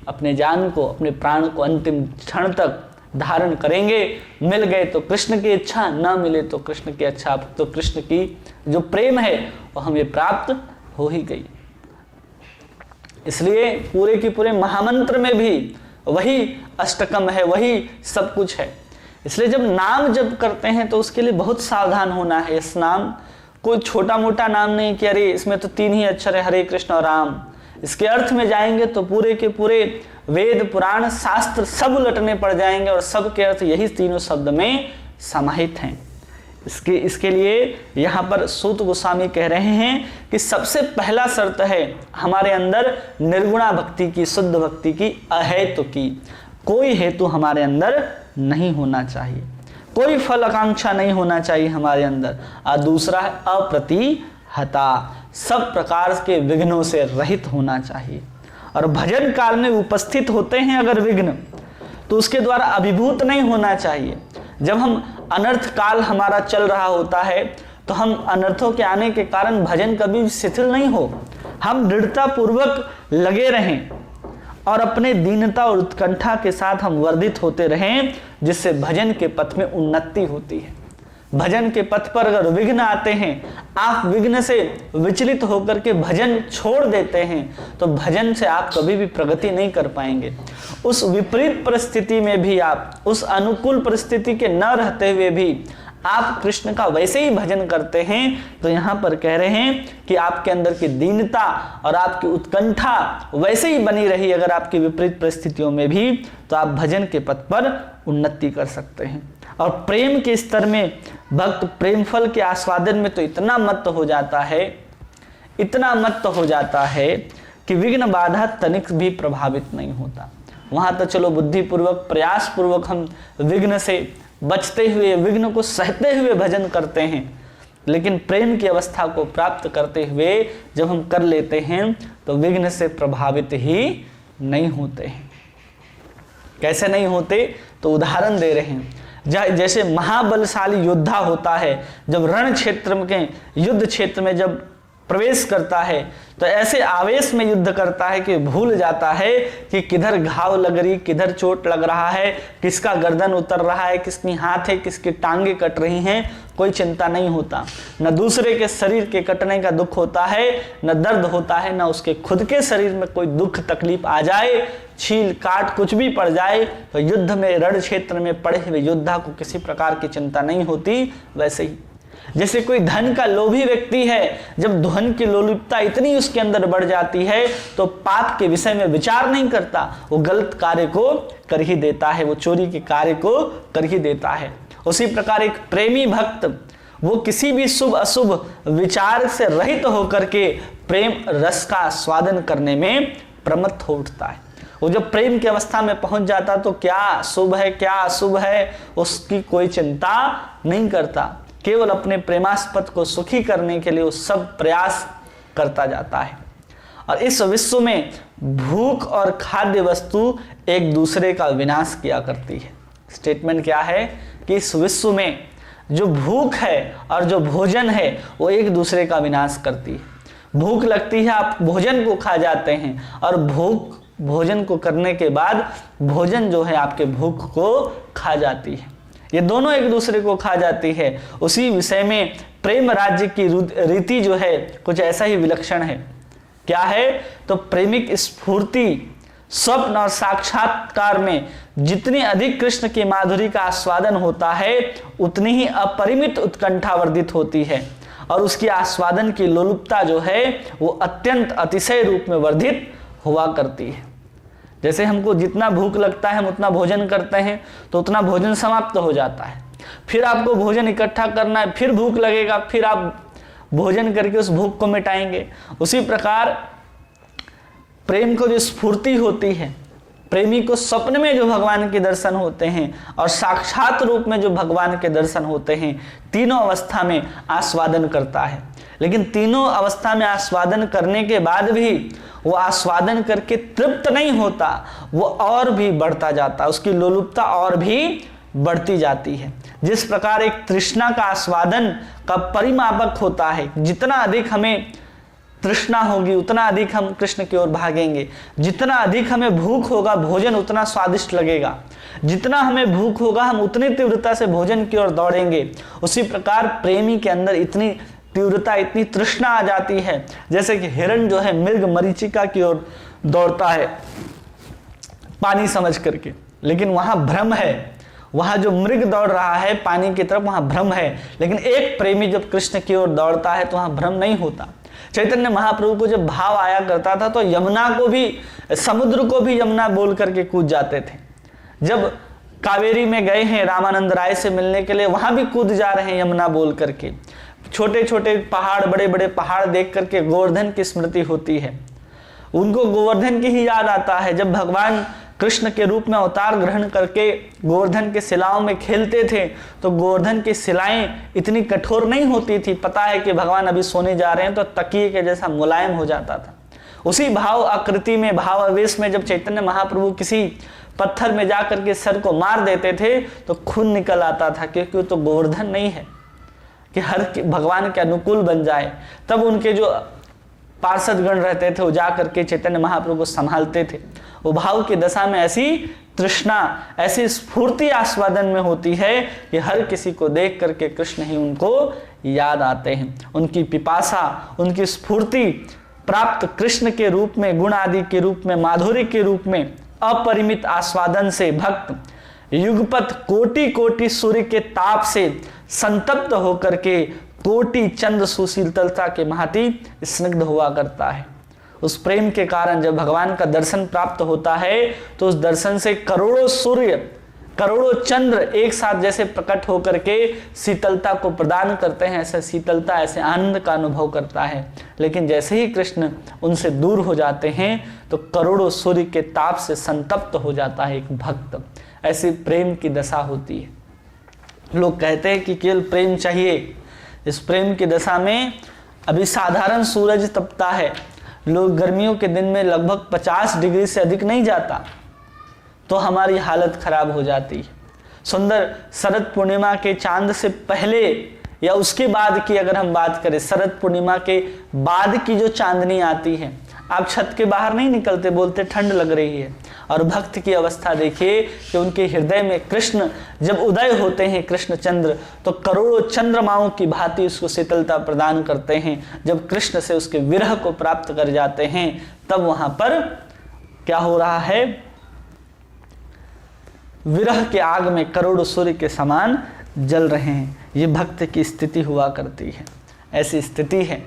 अपने जान को, अपने प्राण को अंतिम क्षण तक धारण करेंगे। मिल गए तो कृष्ण की इच्छा, ना मिले तो कृष्ण की इच्छा, तो कृष्ण की जो प्रेम है वो हमें प्राप्त हो ही गई। इसलिए पूरे के पूरे महामंत्र में भी वही अष्टकम है, वही सब कुछ है। इसलिए जब नाम जप करते हैं तो उसके लिए बहुत सावधान होना है। इस नाम कोई छोटा मोटा नाम नहीं कि अरे इसमें तो 3 ही अक्षर है, हरे कृष्ण और राम, इसके अर्थ में जाएंगे तो पूरे के पूरे वेद पुराण शास्त्र सब उलटने पड़ जाएंगे और सब के अर्थ यही तीनों शब्द में समाहित हैं। इसके लिए यहाँ पर सूत गोस्वामी कह रहे हैं कि सबसे पहला शर्त है हमारे अंदर निर्गुणा भक्ति की, शुद्ध भक्ति की, अहेतु की। कोई हेतु हमारे अंदर नहीं होना चाहिए, कोई फल आकांक्षा नहीं होना चाहिए हमारे अंदर। और दूसरा है अप्रतिहता, सब प्रकार के विघ्नों से रहित होना चाहिए। और भजन काल में उपस्थित होते हैं अगर विघ्न, तो उसके द्वारा अभिभूत नहीं होना चाहिए। जब हम अनर्थ काल हमारा चल रहा होता है तो हम अनर्थों के आने के कारण भजन कभी भी शिथिल नहीं हो, हम दृढ़ता पूर्वक लगे रहें और अपने दीनता और उत्कंठा के साथ हम वर्धित होते रहें, जिससे भजन के पथ में उन्नति होती है। भजन के पथ पर अगर विघ्न आते हैं, आप विघ्न से विचलित होकर के भजन छोड़ देते हैं, तो भजन से आप कभी भी प्रगति नहीं कर पाएंगे। उस विपरीत परिस्थिति में भी आप, उस अनुकूल परिस्थिति के न रहते हुए भी आप कृष्ण का वैसे ही भजन करते हैं, तो यहाँ पर कह रहे हैं कि आपके अंदर की दीनता और आपकी उत्कंठा वैसे ही बनी रही अगर आपकी विपरीत परिस्थितियों में भी, तो आप भजन के पथ पर उन्नति कर सकते हैं। और प्रेम के स्तर में भक्त प्रेम फल के आस्वादन में तो इतना मत्त हो जाता है, इतना मत्त हो जाता है कि विघ्न बाधा तनिक भी प्रभावित नहीं होता। वहाँ तो चलो बुद्धिपूर्वक प्रयास पूर्वक हम विघ्न से बचते हुए, विघ्न को सहते हुए भजन करते हैं, लेकिन प्रेम की अवस्था को प्राप्त करते हुए जब हम कर लेते हैं तो विघ्न से प्रभावित ही नहीं होते हैं। कैसे नहीं होते, तो उदाहरण दे रहे हैं। जैसे महाबलशाली योद्धा होता है, जब रण क्षेत्र के युद्ध क्षेत्र में जब प्रवेश करता है तो ऐसे आवेश में युद्ध करता है कि भूल जाता है कि किधर घाव लग रही, किधर चोट लग रहा है, किसका गर्दन उतर रहा है, किसकी हाथ है, किसकी टांगे कट रही हैं, कोई चिंता नहीं होता। न दूसरे के शरीर के कटने का दुख होता है, न दर्द होता है, न उसके खुद के शरीर में कोई दुख तकलीफ आ जाए, छील काट कुछ भी पड़ जाए, तो युद्ध में रण क्षेत्र में पड़े हुए योद्धा को किसी प्रकार की चिंता नहीं होती। वैसे ही जैसे कोई धन का लोभी व्यक्ति है, जब धन की लोलुपता इतनी उसके अंदर बढ़ जाती है तो पाप के विषय में विचार नहीं करता, वो गलत कार्य को कर ही देता है, वो चोरी के कार्य को कर ही देता है। उसी प्रकार एक प्रेमी भक्त, वो किसी भी शुभ अशुभ विचार से रहित होकर के प्रेम रस का आस्वादन करने में प्रमत्त हो उठता है। वो जब प्रेम की अवस्था में पहुंच जाता तो क्या शुभ है क्या अशुभ है उसकी कोई चिंता नहीं करता, केवल अपने प्रेमास्पद को सुखी करने के लिए वो सब प्रयास करता जाता है। और इस विश्व में भूख और खाद्य वस्तु एक दूसरे का विनाश किया करती है। स्टेटमेंट क्या है कि इस विश्व में जो भूख है और जो भोजन है वो एक दूसरे का विनाश करती है। भूख लगती है, आप भोजन को खा जाते हैं, और भोजन को करने के बाद भोजन जो है आपके भूख को खा जाती है। ये दोनों एक दूसरे को खा जाती है। उसी विषय में प्रेम राज्य की रीति जो है कुछ ऐसा ही विलक्षण है। क्या है, तो प्रेमिक स्फूर्ति, स्वप्न और साक्षात्कार में जितनी अधिक कृष्ण की माधुरी का आस्वादन होता है, उतनी ही अपरिमित उत्कंठा वर्धित होती है, और उसकी आस्वादन की लोलुपता जो है वो अत्यंत अतिशय रूप में वर्धित हुआ करती है। जैसे हमको जितना भूख लगता है हम उतना भोजन करते हैं तो उतना भोजन समाप्त हो जाता है, फिर आपको भोजन इकट्ठा करना है, फिर भूख लगेगा, फिर आप भोजन करके उस भूख को मिटाएंगे। उसी प्रकार प्रेम को जो स्फूर्ति होती है, प्रेमी को स्वप्न में जो भगवान के दर्शन होते हैं और साक्षात रूप में जो भगवान के दर्शन होते हैं, तीनों अवस्था में आस्वादन करता है। लेकिन तीनों अवस्था में आस्वादन करने के बाद भी वो आस्वादन करके तृप्त नहीं होता, वो और भी बढ़ता जाता, उसकी लोलुपता और भी बढ़ती जाती है। जिस प्रकार एक तृष्णा का आस्वादन का परिमापक होता है, जितना अधिक हमें तृष्णा होगी उतना अधिक हम कृष्ण की ओर भागेंगे, जितना अधिक हमें भूख होगा भोजन उतना स्वादिष्ट लगेगा, जितना हमें भूख होगा हम उतनी तीव्रता से भोजन की ओर दौड़ेंगे। उसी प्रकार प्रेमी के अंदर इतनी तीव्रता, इतनी तृष्णा आ जाती है, जैसे कि हिरण जो है मृग मरीचिका की ओर दौड़ता है पानी समझ करके, लेकिन वहां भ्रम है, वहां जो मृग दौड़ रहा है पानी की तरफ वहां भ्रम है। लेकिन एक प्रेमी जब कृष्ण की ओर दौड़ता है तो वहां भ्रम नहीं होता, चैतन्य महाप्रभु को जब भाव आया करता था तो यमुना को भी, समुद्र को भी यमुना बोल करके कूद जाते थे। जब कावेरी में गए हैं रामानंद राय से मिलने के लिए, वहां भी कूद जा रहे हैं यमुना बोल करके। छोटे छोटे पहाड़, बड़े बड़े पहाड़ देख करके गोवर्धन की स्मृति होती है, उनको गोवर्धन की ही याद आता है। जब भगवान कृष्ण के रूप में अवतार ग्रहण करके गोवर्धन के शिलाओं में खेलते थे तो गोवर्धन की शिलाएं इतनी कठोर नहीं होती थी, पता है कि भगवान अभी सोने जा रहे हैं तो तकिए के जैसा मुलायम हो जाता था। उसी भाव आकृति में, भाव आवेश में जब चैतन्य महाप्रभु किसी पत्थर में जाकर के सर को मार देते थे तो खून निकल आता था, क्योंकि तो गोवर्धन नहीं है कि हर भगवान के अनुकूल बन जाए। तब उनके जो पार्षद गण रहते थे वो जाकर के चैतन्य महाप्रभु को संभालते थे। वो भाव की दशा में ऐसी तृष्णा, ऐसी स्फूर्ति आस्वादन में होती है कि हर किसी को देख करके कृष्ण ही उनको याद आते हैं। उनकी पिपासा, उनकी स्फूर्ति प्राप्त कृष्ण के रूप में, गुण आदि के रूप में, माधुर्य के रूप में अपरिमित आस्वादन से भक्त युगपत कोटि कोटि सूर्य के ताप से संतप्त होकर के कोटि चंद्र सुशीलता के भांति स्निग्ध हुआ करता है। उस प्रेम के कारण जब भगवान का दर्शन प्राप्त होता है तो उस दर्शन से करोड़ों सूर्य, करोड़ों चंद्र एक साथ जैसे प्रकट होकर के शीतलता को प्रदान करते हैं, ऐसे शीतलता, ऐसे आनंद का अनुभव करता है। लेकिन जैसे ही कृष्ण उनसे दूर हो जाते हैं तो करोड़ों सूर्य के ताप से संतप्त हो जाता है एक भक्त। ऐसी प्रेम की दशा होती है। लोग कहते हैं कि केवल प्रेम चाहिए। इस प्रेम की दशा में अभी साधारण सूरज तपता है, लोग गर्मियों के दिन में लगभग 50 डिग्री से अधिक नहीं जाता तो हमारी हालत खराब हो जाती है। सुंदर शरद पूर्णिमा के चांद से पहले या उसके बाद की अगर हम बात करें, शरद पूर्णिमा के बाद की जो चांदनी आती है, आप छत के बाहर नहीं निकलते, बोलते ठंड लग रही है। और भक्त की अवस्था देखिए कि उनके हृदय में कृष्ण जब उदय होते हैं, कृष्णचंद्र, तो करोड़ों चंद्रमाओं की भांति उसको शीतलता प्रदान करते हैं। जब कृष्ण से उसके विरह को प्राप्त कर जाते हैं तब वहां पर क्या हो रहा है, विरह के आग में करोड़ों सूर्य के समान जल रहे हैं। ये भक्त की स्थिति हुआ करती है, ऐसी स्थिति है।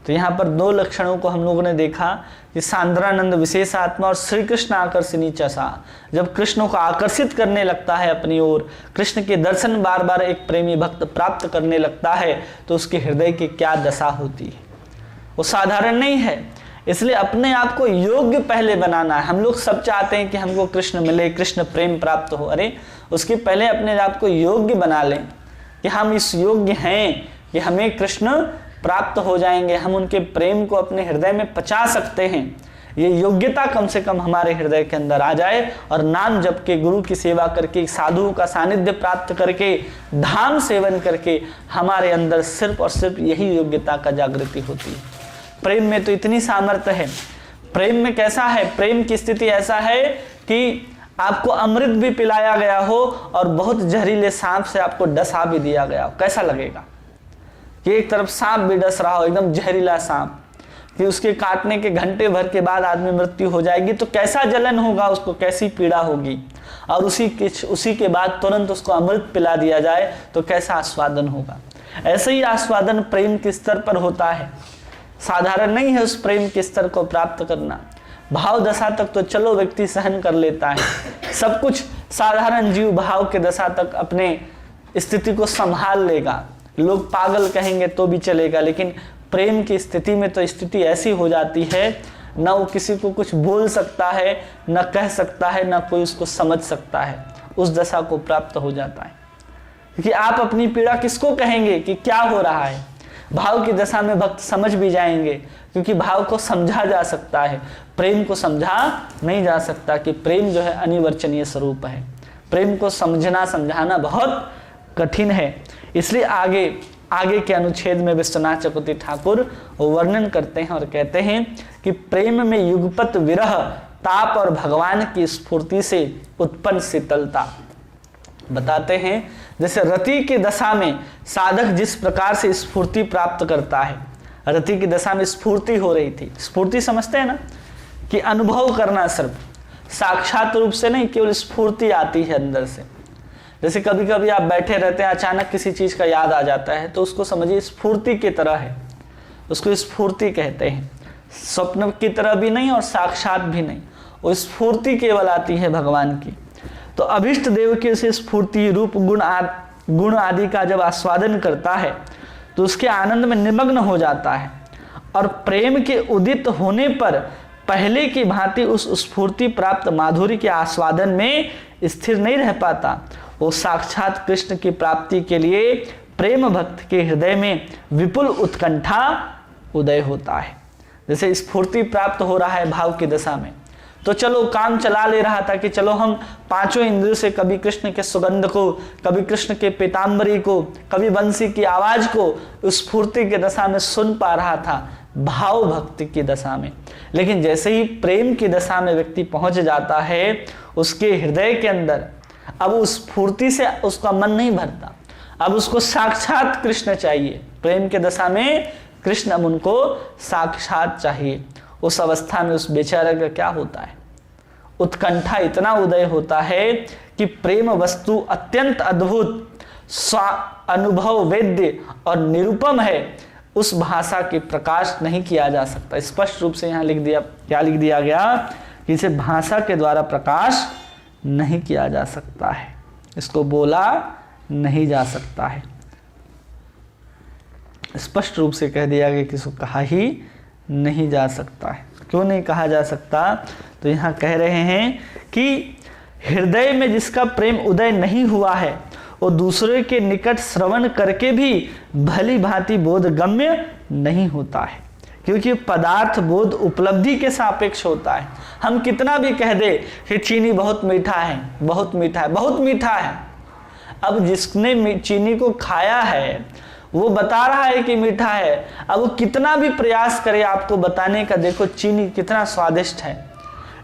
तो यहाँ पर दो लक्षणों को हम लोगों ने देखा कि सांद्रानंद विशेष आत्मा और श्री कृष्ण आकर्षणी चसा। जब कृष्ण को आकर्षित करने लगता है अपनी ओर, कृष्ण के दर्शन बार बार एक प्रेमी भक्त प्राप्त करने लगता है तो उसके हृदय की क्या दशा होती है, वो साधारण नहीं है। इसलिए अपने आप को योग्य पहले बनाना है। हम लोग सब चाहते हैं कि हमको कृष्ण मिले, कृष्ण प्रेम प्राप्त हो। अरे उसके पहले अपने आप को योग्य बना लें कि हम इस योग्य हैं कि हमें कृष्ण प्राप्त हो जाएंगे, हम उनके प्रेम को अपने हृदय में पचा सकते हैं। ये योग्यता कम से कम हमारे हृदय के अंदर आ जाए और नाम जप के, गुरु की सेवा करके, साधुओं का सानिध्य प्राप्त करके, धाम सेवन करके हमारे अंदर सिर्फ और सिर्फ यही योग्यता का जागृति होती है। प्रेम में तो इतनी सामर्थ्य है। प्रेम में कैसा है, प्रेम की स्थिति ऐसा है कि आपको अमृत भी पिलाया गया हो और बहुत जहरीले सांप से आपको डसा भी दिया गया हो, कैसा लगेगा कि एक तरफ सांप भी डस रहा हो, एकदम जहरीला सांप, कि उसके काटने के घंटे भर के बाद आदमी मृत्यु हो जाएगी तो कैसा जलन होगा उसको, कैसी पीड़ा होगी। और उसी के बाद तुरंत उसको अमृत पिला दिया जाए तो कैसा आस्वादन होगा। ऐसे ही आस्वादन प्रेम के स्तर पर होता है। साधारण नहीं है उस प्रेम के स्तर को प्राप्त करना। भाव दशा तक तो चलो व्यक्ति सहन कर लेता है, सब कुछ साधारण जीव भाव के दशा तक अपने स्थिति को संभाल लेगा, लोग पागल कहेंगे तो भी चलेगा। लेकिन प्रेम की स्थिति में तो स्थिति ऐसी हो जाती है, न वो किसी को कुछ बोल सकता है, न कह सकता है, न कोई उसको समझ सकता है। उस दशा को प्राप्त हो जाता है। क्योंकि आप अपनी पीड़ा किसको कहेंगे कि क्या हो रहा है। भाव की दशा में भक्त समझ भी जाएंगे, क्योंकि भाव को समझा जा सकता है, प्रेम को समझा नहीं जा सकता। कि प्रेम जो है अनिवर्चनीय स्वरूप है, प्रेम को समझना समझाना बहुत कठिन है। इसलिए आगे के अनुच्छेद में विश्वनाथ चक्रवर्ती ठाकुर वर्णन करते हैं और कहते हैं कि प्रेम में युगपत विरह, ताप और भगवान की स्फूर्ति से उत्पन्न शीतलता। बताते हैं जैसे रति की दशा में साधक जिस प्रकार से स्फूर्ति प्राप्त करता है, रति की दशा में स्फूर्ति हो रही थी। स्फूर्ति समझते हैं ना, कि अनुभव करना, सिर्फ साक्षात रूप से नहीं, केवल स्फूर्ति आती है अंदर से। जैसे कभी कभी आप बैठे रहते हैं, अचानक किसी चीज का याद आ जाता है तो उसको समझिए स्फूर्ति की तरह है। उसको स्फूर्ति कहते हैं। स्वप्न की तरह भी नहीं और साक्षात भी नहीं, वो स्फूर्ति केवल आती है भगवान की। तो अभिष्ट देव की उसे स्फूर्ति रूप गुण आदि का जब आस्वादन करता है तो उसके आनंद में निमग्न हो जाता है और प्रेम के उदित होने पर पहले की भांति उस स्फूर्ति प्राप्त माधुर्य के आस्वादन में स्थिर नहीं रह पाता। वो साक्षात कृष्ण की प्राप्ति के लिए प्रेम भक्त के हृदय में विपुल उत्कंठा उदय होता है। जैसे स्फूर्ति प्राप्त हो रहा है भाव की दशा में, तो चलो काम चला ले रहा था कि चलो हम पांचों इंद्रियों से कभी कृष्ण के सुगंध को, कभी कृष्ण के पीतांबरी को, कभी बंसी की आवाज को स्फूर्ति की दशा में सुन पा रहा था, भाव भक्ति की दशा में। लेकिन जैसे ही प्रेम की दशा में व्यक्ति पहुंच जाता है, उसके हृदय के अंदर अब उस स्फूर्ति से उसका मन नहीं भरता, अब उसको साक्षात कृष्ण चाहिए। प्रेम के दशा में कृष्ण अब उनको साक्षात चाहिए। उस अवस्था में उस बेचारे का क्या होता है, उत्कंठा इतना उदय होता है कि प्रेम वस्तु अत्यंत अद्भुत, अनुभव वेद्य और निरुपम है, उस भाषा के प्रकाश नहीं किया जा सकता। स्पष्ट रूप से यहाँ लिख दिया, क्या लिख दिया गया कि इसे भाषा के द्वारा प्रकाश नहीं किया जा सकता है, इसको बोला नहीं जा सकता है। स्पष्ट रूप से कह दिया गया कि इसको कहा ही नहीं जा सकता है। क्यों नहीं कहा जा सकता? तो यहाँ कह रहे हैं कि हृदय में जिसका प्रेम उदय नहीं हुआ है वो दूसरे के निकट श्रवण करके भी भली भांति बोध गम्य नहीं होता है, क्योंकि पदार्थ बोध उपलब्धि के सापेक्ष होता है। हम कितना भी कह दे कि चीनी बहुत मीठा है, बहुत मीठा है, बहुत मीठा है, अब जिसने चीनी को खाया है वो बता रहा है कि मीठा है। अब वो कितना भी प्रयास करे आपको बताने का, देखो चीनी कितना स्वादिष्ट है,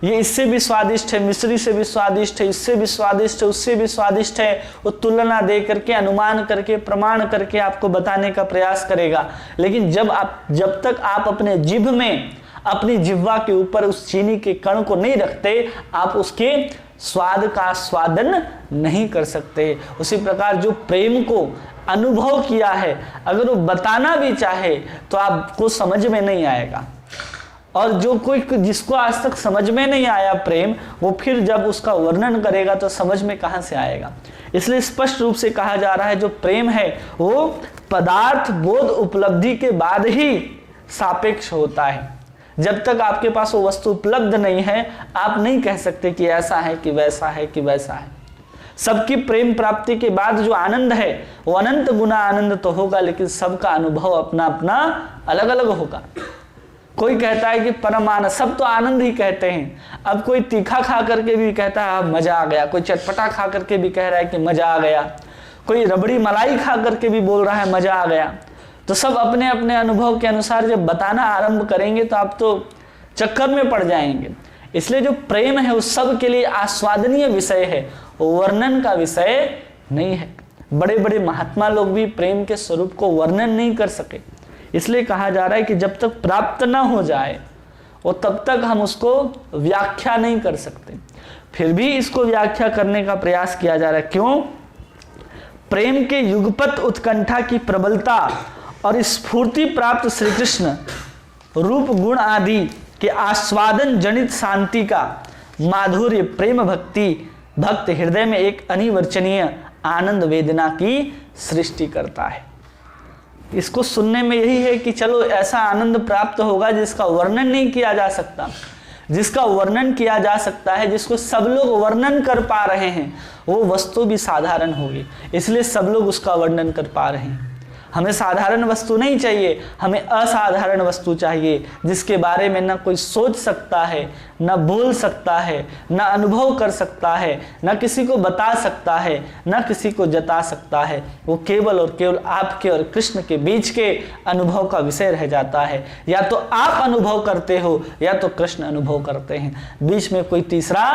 ये इससे भी स्वादिष्ट है, मिश्री से भी स्वादिष्ट है, इससे भी स्वादिष्ट है, उससे भी स्वादिष्ट है, वो तुलना दे करके, अनुमान करके, प्रमाण करके आपको बताने का प्रयास करेगा। लेकिन जब तक आप अपने जिभ में, अपनी जिह्वा के ऊपर उस चीनी के कण को नहीं रखते, आप उसके स्वाद का आस्वादन नहीं कर सकते। उसी प्रकार जो प्रेम को अनुभव किया है, अगर वो बताना भी चाहे तो आपको समझ में नहीं आएगा। और जो कोई जिसको आज तक समझ में नहीं आया प्रेम, वो फिर जब उसका वर्णन करेगा तो समझ में कहां से आएगा। इसलिए स्पष्ट रूप से कहा जा रहा है जो प्रेम है वो पदार्थ बोध उपलब्धि के बाद ही सापेक्ष होता है। जब तक आपके पास वो वस्तु उपलब्ध नहीं है, आप नहीं कह सकते कि ऐसा है कि वैसा है कि वैसा है। सबकी प्रेम प्राप्ति के बाद जो आनंद है वो अनंत गुना आनंद तो होगा, लेकिन सबका अनुभव अपना अपना अलग अलग होगा। कोई कहता है कि परम आनंद, सब तो आनंद ही कहते हैं। अब कोई तीखा खा करके भी कहता है मजा आ गया, कोई चटपटा खा करके भी कह रहा है कि मजा आ गया, कोई रबड़ी मलाई खा करके भी बोल रहा है मजा आ गया। तो सब अपने अपने अनुभव के अनुसार जब बताना आरंभ करेंगे तो आप तो चक्कर में पड़ जाएंगे। इसलिए जो प्रेम है उस सब के लिए आस्वादनीय विषय है, वर्णन का विषय नहीं है। बड़े बड़े महात्मा लोग भी प्रेम के स्वरूप को वर्णन नहीं कर सके। इसलिए कहा जा रहा है कि जब तक प्राप्त ना हो जाए और तब तक हम उसको व्याख्या नहीं कर सकते। फिर भी इसको व्याख्या करने का प्रयास किया जा रहा है। क्यों? प्रेम के युगपत उत्कंठा की प्रबलता और स्फूर्ति प्राप्त श्री कृष्ण रूप गुण आदि के आस्वादन जनित शांति का माधुर्य प्रेम भक्त हृदय में एक अनिवर्चनीय आनंद वेदना की सृष्टि करता है। इसको सुनने में यही है कि चलो ऐसा आनंद प्राप्त होगा जिसका वर्णन नहीं किया जा सकता। जिसका वर्णन किया जा सकता है, जिसको सब लोग वर्णन कर पा रहे हैं, वो वस्तु भी साधारण होगी, इसलिए सब लोग उसका वर्णन कर पा रहे हैं। हमें साधारण वस्तु नहीं चाहिए, हमें असाधारण वस्तु चाहिए, जिसके बारे में न कोई सोच सकता है, न बोल सकता है, न अनुभव कर सकता है, न किसी को बता सकता है, न किसी को जता सकता है। वो केवल और केवल आपके और कृष्ण के बीच के अनुभव का विषय रह जाता है। या तो आप अनुभव करते हो या तो कृष्ण अनुभव करते हैं, बीच में कोई तीसरा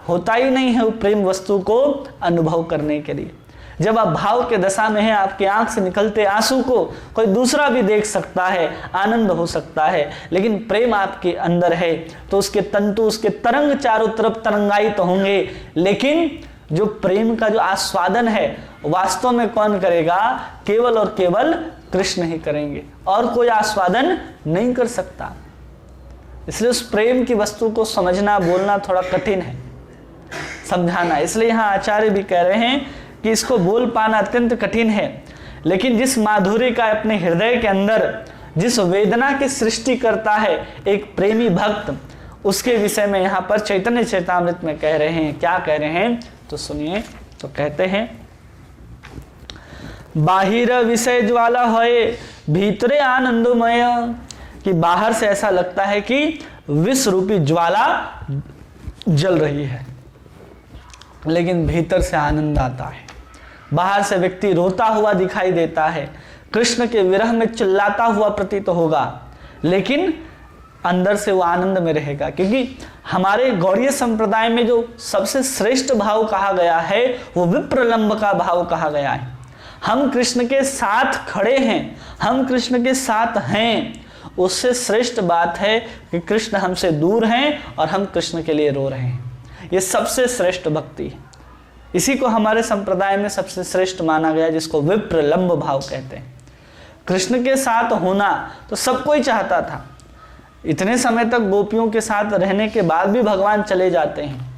होता ही नहीं है प्रेम वस्तु को अनुभव करने के लिए। जब आप भाव के दशा में हैं, आपकी आंख से निकलते आंसू को कोई दूसरा भी देख सकता है, आनंद हो सकता है, लेकिन प्रेम आपके अंदर है तो उसके तंतु, उसके तरंग चारों तरफ तरंगायित होंगे। लेकिन जो प्रेम का जो आस्वादन है वास्तव में कौन करेगा? केवल और केवल कृष्ण ही करेंगे और कोई आस्वादन नहीं कर सकता। इसलिए उस प्रेम की वस्तु को समझना बोलना थोड़ा कठिन है, समझाना। इसलिए यहाँ आचार्य भी कह रहे हैं कि इसको बोल पाना अत्यंत कठिन है, लेकिन जिस माधुर्य का अपने हृदय के अंदर जिस वेदना की सृष्टि करता है एक प्रेमी भक्त, उसके विषय में यहाँ पर चैतन्य चैतामृत में कह रहे हैं। क्या कह रहे हैं तो सुनिए। तो कहते हैं, बाहिर विषय ज्वाला होए भीतरे आनंदमय, कि बाहर से ऐसा लगता है कि विष रूपी ज्वाला जल रही है, लेकिन भीतर से आनंद आता है। बाहर से व्यक्ति रोता हुआ दिखाई देता है, कृष्ण के विरह में चिल्लाता हुआ प्रतीत होगा, लेकिन अंदर से वो आनंद में रहेगा। क्योंकि हमारे गौड़ीय संप्रदाय में जो सबसे श्रेष्ठ भाव कहा गया है वो विप्रलंब का भाव कहा गया है। हम कृष्ण के साथ खड़े हैं, हम कृष्ण के साथ हैं, उससे श्रेष्ठ बात है कि कृष्ण हमसे दूर हैं और हम कृष्ण के लिए रो रहे हैं। ये सबसे श्रेष्ठ भक्ति है। इसी को हमारे संप्रदाय में सबसे श्रेष्ठ माना गया, जिसको विप्रलंब भाव कहते हैं। कृष्ण के साथ होना तो सब कोई चाहता था। इतने समय तक गोपियों के साथ रहने के बाद भी भगवान चले जाते हैं,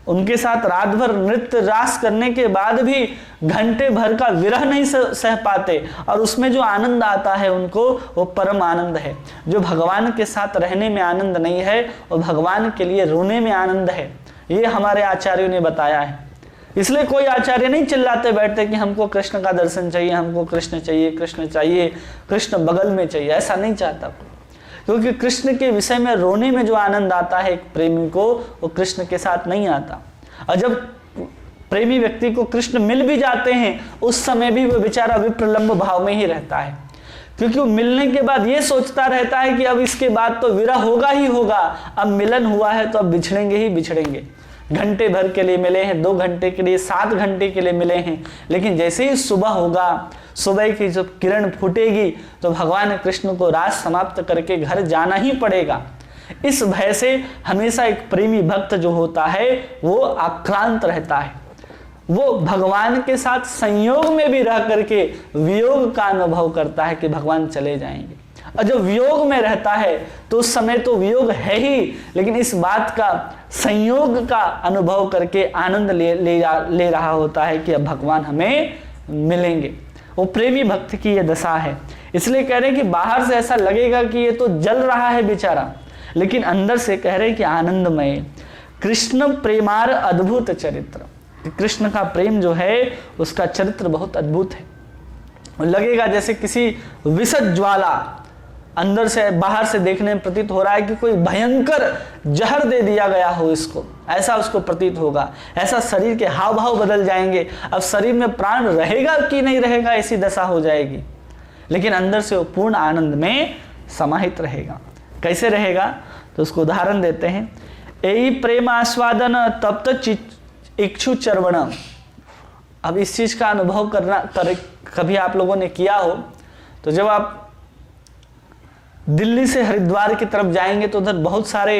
उनके साथ रात भर नृत्य रास करने के बाद भी घंटे भर का विरह नहीं सह पाते, और उसमें जो आनंद आता है उनको, वो परम आनंद है। जो भगवान के साथ रहने में आनंद नहीं है, वो भगवान के लिए रोने में आनंद है। ये हमारे आचार्यों ने बताया है। इसलिए कोई आचार्य नहीं चिल्लाते बैठते कि हमको कृष्ण का दर्शन चाहिए, हमको कृष्ण चाहिए, कृष्ण चाहिए, कृष्ण बगल में चाहिए, ऐसा नहीं चाहता कोई। क्योंकि कृष्ण के विषय में रोने में जो आनंद आता है एक प्रेमी को, वो कृष्ण के साथ नहीं आता। और जब प्रेमी व्यक्ति को कृष्ण मिल भी जाते हैं, उस समय भी वो बेचारा विप्रलंब भाव में ही रहता है, क्योंकि वो मिलने के बाद ये सोचता रहता है कि अब इसके बाद तो विरह होगा ही होगा, अब मिलन हुआ है तो अब बिछड़ेंगे ही बिछड़ेंगे। घंटे भर के लिए मिले हैं, 2 घंटे के लिए, 7 घंटे के लिए मिले हैं, लेकिन जैसे ही सुबह होगा, सुबह की जब किरण फूटेगी तो भगवान कृष्ण को रात समाप्त करके घर जाना ही पड़ेगा। इस भय से हमेशा एक प्रेमी भक्त जो होता है वो आक्रांत रहता है। वो भगवान के साथ संयोग में भी रह करके वियोग का अनुभव करता है कि भगवान चले जाएंगे। और जब वियोग में रहता है तो उस समय तो वियोग है ही, लेकिन इस बात का संयोग का अनुभव करके आनंद ले रहा होता है कि अब भगवान हमें मिलेंगे। वो प्रेमी भक्त की ये दशा है। इसलिए कह रहे हैं कि बाहर से ऐसा लगेगा कि ये तो जल रहा है बेचारा, लेकिन अंदर से कह रहे हैं कि आनंदमय। कृष्ण प्रेमार अद्भुत चरित्र। कृष्ण का प्रेम जो है उसका चरित्र बहुत अद्भुत है। लगेगा जैसे किसी विषद ज्वाला अंदर से बाहर से देखने में प्रतीत हो रहा है कि कोई भयंकर जहर दे दिया गया हो इसको, ऐसा उसको प्रतीत होगा। ऐसा शरीर के हाव भाव बदल जाएंगे, अब शरीर में प्राण रहेगा कि नहीं रहेगा ऐसी दशा हो जाएगी, लेकिन अंदर से वो पूर्ण आनंद में समाहित रहेगा। कैसे रहेगा तो उसको उदाहरण देते हैं। यही प्रेम आस्वादन तप्त इक्षु चर्वण। अब इस चीज का अनुभव कभी आप लोगों ने किया हो तो जब आप दिल्ली से हरिद्वार की तरफ जाएंगे तो उधर बहुत सारे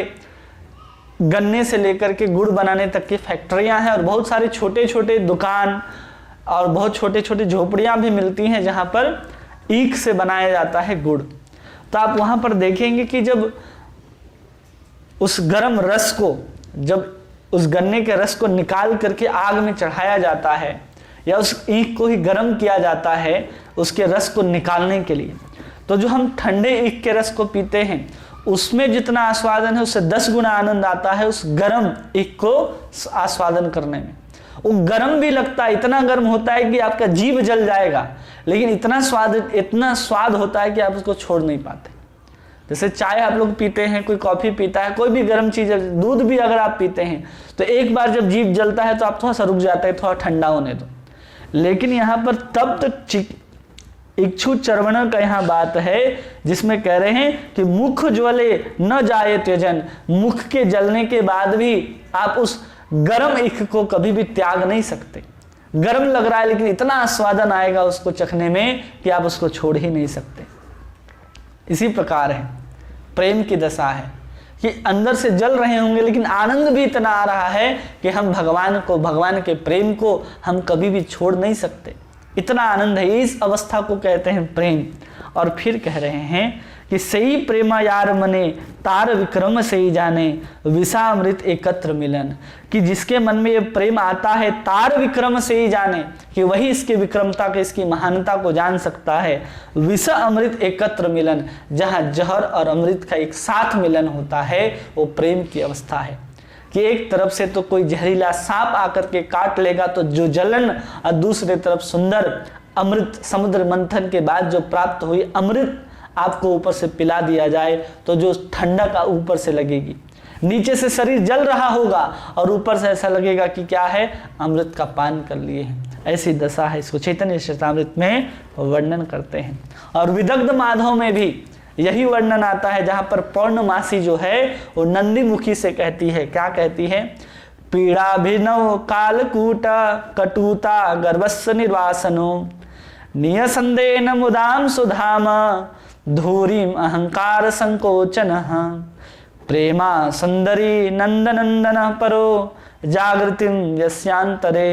गन्ने से लेकर के गुड़ बनाने तक की फैक्ट्रियां हैं, और बहुत सारे छोटे छोटे दुकान और बहुत छोटे छोटे झोपड़ियां भी मिलती हैं जहां पर ईख से बनाया जाता है गुड़। तो आप वहां पर देखेंगे कि जब उस गर्म रस को, जब उस गन्ने के रस को निकाल करके आग में चढ़ाया जाता है या उस ईख को ही गर्म किया जाता है उसके रस को निकालने के लिए, तो जो हम ठंडे ईख के रस को पीते हैं उसमें जितना आस्वादन है उससे 10 गुना आनंद आता है उस गर्म ईख को आस्वादन करने में। वो गर्म भी लगता है, इतना गर्म होता है कि आपका जीभ जल जाएगा, लेकिन इतना स्वाद होता है कि आप उसको छोड़ नहीं पाते। जैसे चाय आप लोग पीते हैं, कोई कॉफी पीता है, कोई भी गर्म चीज, दूध भी अगर आप पीते हैं तो एक बार जब जीभ जलता है तो आप थोड़ा सा रुक जाते हैं, थोड़ा ठंडा होने दो। लेकिन यहाँ पर तप्त इक्षु चर्वण का यहाँ बात है जिसमें कह रहे हैं कि मुख ज्वले न जाए त्यजन। मुख के जलने के बाद भी आप उस गर्म ईख को कभी भी त्याग नहीं सकते। गर्म लग रहा है लेकिन इतना आस्वादन आएगा उसको चखने में कि आप उसको छोड़ ही नहीं सकते। इसी प्रकार है प्रेम की दशा है कि अंदर से जल रहे होंगे लेकिन आनंद भी इतना आ रहा है कि हम भगवान को, भगवान के प्रेम को हम कभी भी छोड़ नहीं सकते। इतना आनंद है, इस अवस्था को कहते हैं प्रेम। और फिर कह रहे हैं कि सही प्रेमा यार मने तार विक्रम से ही जाने विषामृत एकत्र मिलन, कि जिसके मन में ये प्रेम आता है तार विक्रम से ही जाने, कि वही इसकी विक्रमता के, इसकी महानता को जान सकता है। विष अमृत एकत्र मिलन, जहाँ जहर और अमृत का एक साथ मिलन होता है, वो प्रेम की अवस्था है। कि एक तरफ से तो कोई जहरीला सांप आकर के काट लेगा तो जो जलन, और दूसरी तरफ सुंदर अमृत, समुद्र मंथन के बाद जो प्राप्त हुई अमृत आपको ऊपर से पिला दिया जाए तो जो ठंडक ऊपर से लगेगी, नीचे से शरीर जल रहा होगा और ऊपर से ऐसा लगेगा कि क्या है, अमृत का पान कर लिए हैं। ऐसी दशा है, इसको चैतन्य चरितामृत में वर्णन करते हैं। और विदग्ध माधव में भी यही वर्णन आता है, जहां पर पौर्णमासी जो है वो नंदी मुखी से कहती है, क्या कहती है, पीड़ाभिनव कालकूट कटुता गर्भस्य निर्वासनो नियसंदेन मुदाम सुधाम धूरीम अहंकार संकोचन प्रेमा सुंदरी नंदनंदन परो जागृतिम यस्यांतरे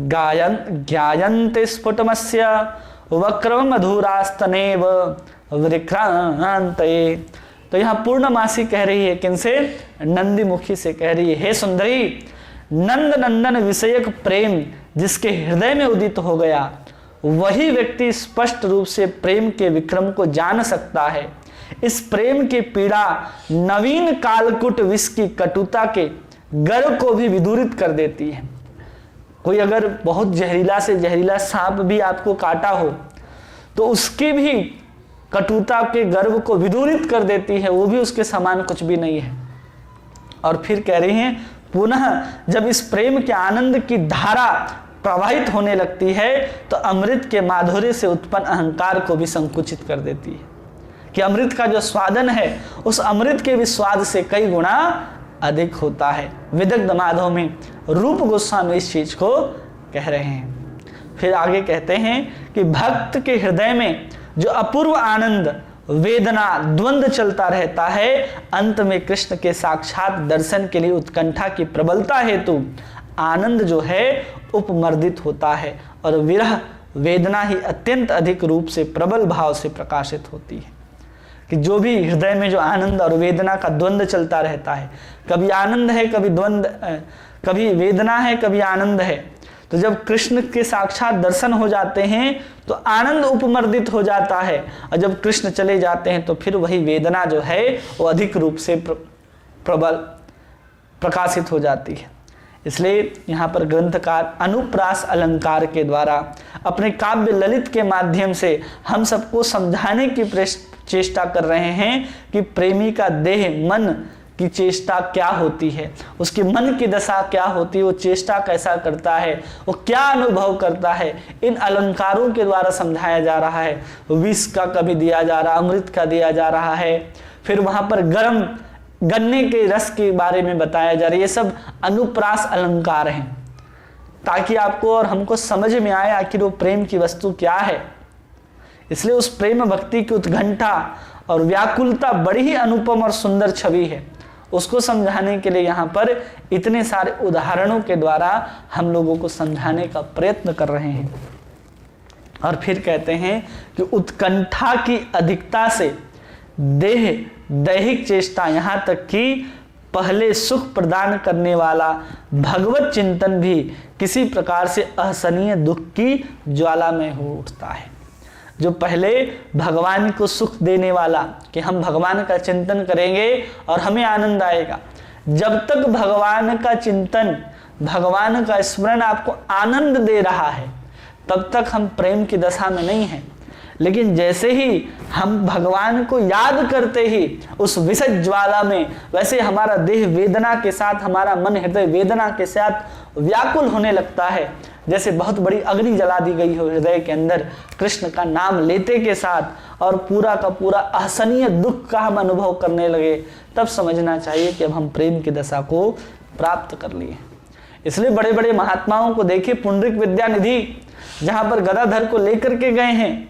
गायन ज्ञायन्ते स्फुटमस्य वक्रम मधुरास्तनेव विक्रांते। तो यहाँ पूर्णमासी कह रही है, किनसे, नंदीमुखी से कह रही है, हे सुंदरी, नंद नंदन विषयक प्रेम जिसके हृदय में उदित हो गया, वही व्यक्ति स्पष्ट रूप से प्रेम के विक्रम को जान सकता है। इस प्रेम की पीड़ा नवीन कालकुट विष की कटुता के गर्व को भी विदूरित कर देती है। कोई अगर बहुत जहरीला से जहरीला सांप भी आपको काटा हो तो उसकी भी कटुता के गर्व को विदूरित कर देती है, वो भी उसके समान कुछ भी नहीं है। और फिर कह रही हैं, पुनः जब इस प्रेम के आनंद की धारा प्रवाहित होने लगती है तो अमृत के माधुर्य से उत्पन्न अहंकार को भी संकुचित कर देती है। कि अमृत का जो स्वादन है उस अमृत के भी स्वाद से कई गुना अधिक होता है। विदग्ध माधव में रूप गोस्वामी इस चीज को कह रहे हैं। फिर आगे कहते हैं कि भक्त के हृदय में जो अपूर्व आनंद, वेदना, द्वंद्व चलता रहता है, अंत में कृष्ण के साक्षात दर्शन के लिए उत्कंठा की प्रबलता हेतु आनंद जो है उपमर्दित होता है और विरह वेदना ही अत्यंत अधिक रूप से प्रबल भाव से प्रकाशित होती है। कि जो भी हृदय में जो आनंद और वेदना का द्वंद्व चलता रहता है, कभी आनंद है, कभी द्वंद्व, कभी वेदना है, कभी आनंद है, तो जब कृष्ण के साक्षात दर्शन हो जाते हैं तो आनंद उपमर्दित हो जाता है, और जब कृष्ण चले जाते हैं तो फिर वही वेदना जो है वो अधिक रूप से प्रबल प्रकाशित हो जाती है। इसलिए यहाँ पर ग्रंथकार अनुप्रास अलंकार के द्वारा अपने काव्य ललित के माध्यम से हम सबको समझाने की चेष्टा कर रहे हैं कि प्रेमी का देह, मन की चेष्टा क्या होती है, उसके मन की दशा क्या होती है, वो चेष्टा कैसा करता है, वो क्या अनुभव करता है। इन अलंकारों के द्वारा समझाया जा रहा है। विष का कभी दिया जा रहा, अमृत का दिया जा रहा है, फिर वहाँ पर गर्म गन्ने के रस के बारे में बताया जा रहा है। ये सब अनुप्रास अलंकार हैं ताकि आपको और हमको समझ में आए आखिर वो प्रेम की वस्तु क्या है। इसलिए उस प्रेम भक्ति की उत्कंठा और व्याकुलता बड़ी ही अनुपम और सुंदर छवि है। उसको समझाने के लिए यहाँ पर इतने सारे उदाहरणों के द्वारा हम लोगों को समझाने का प्रयत्न कर रहे हैं। और फिर कहते हैं कि उत्कंठा की अधिकता से दैहिक चेष्टा, यहाँ तक कि पहले सुख प्रदान करने वाला भगवत चिंतन भी किसी प्रकार से असहनीय दुख की ज्वाला में हो उठता है। जो पहले भगवान को सुख देने वाला कि हम भगवान का चिंतन करेंगे और हमें आनंद आएगा, जब तक भगवान का चिंतन, भगवान का स्मरण आपको आनंद दे रहा है तब तक हम प्रेम की दशा में नहीं हैं। लेकिन जैसे ही हम भगवान को याद करते ही उस विषय ज्वाला में, वैसे हमारा देह वेदना के साथ, हमारा मन हृदय वेदना के साथ व्याकुल होने लगता है। जैसे बहुत बड़ी अग्नि जला दी गई हो हृदय के अंदर कृष्ण का नाम लेते के साथ, और पूरा का पूरा असहनीय दुख का हम अनुभव करने लगे, तब समझना चाहिए कि अब हम प्रेम की दशा को प्राप्त कर लिए। इसलिए बड़े बड़े महात्माओं को देखिए, पुंडरीक विद्यानिधि जहाँ पर गदाधर को लेकर के गए हैं,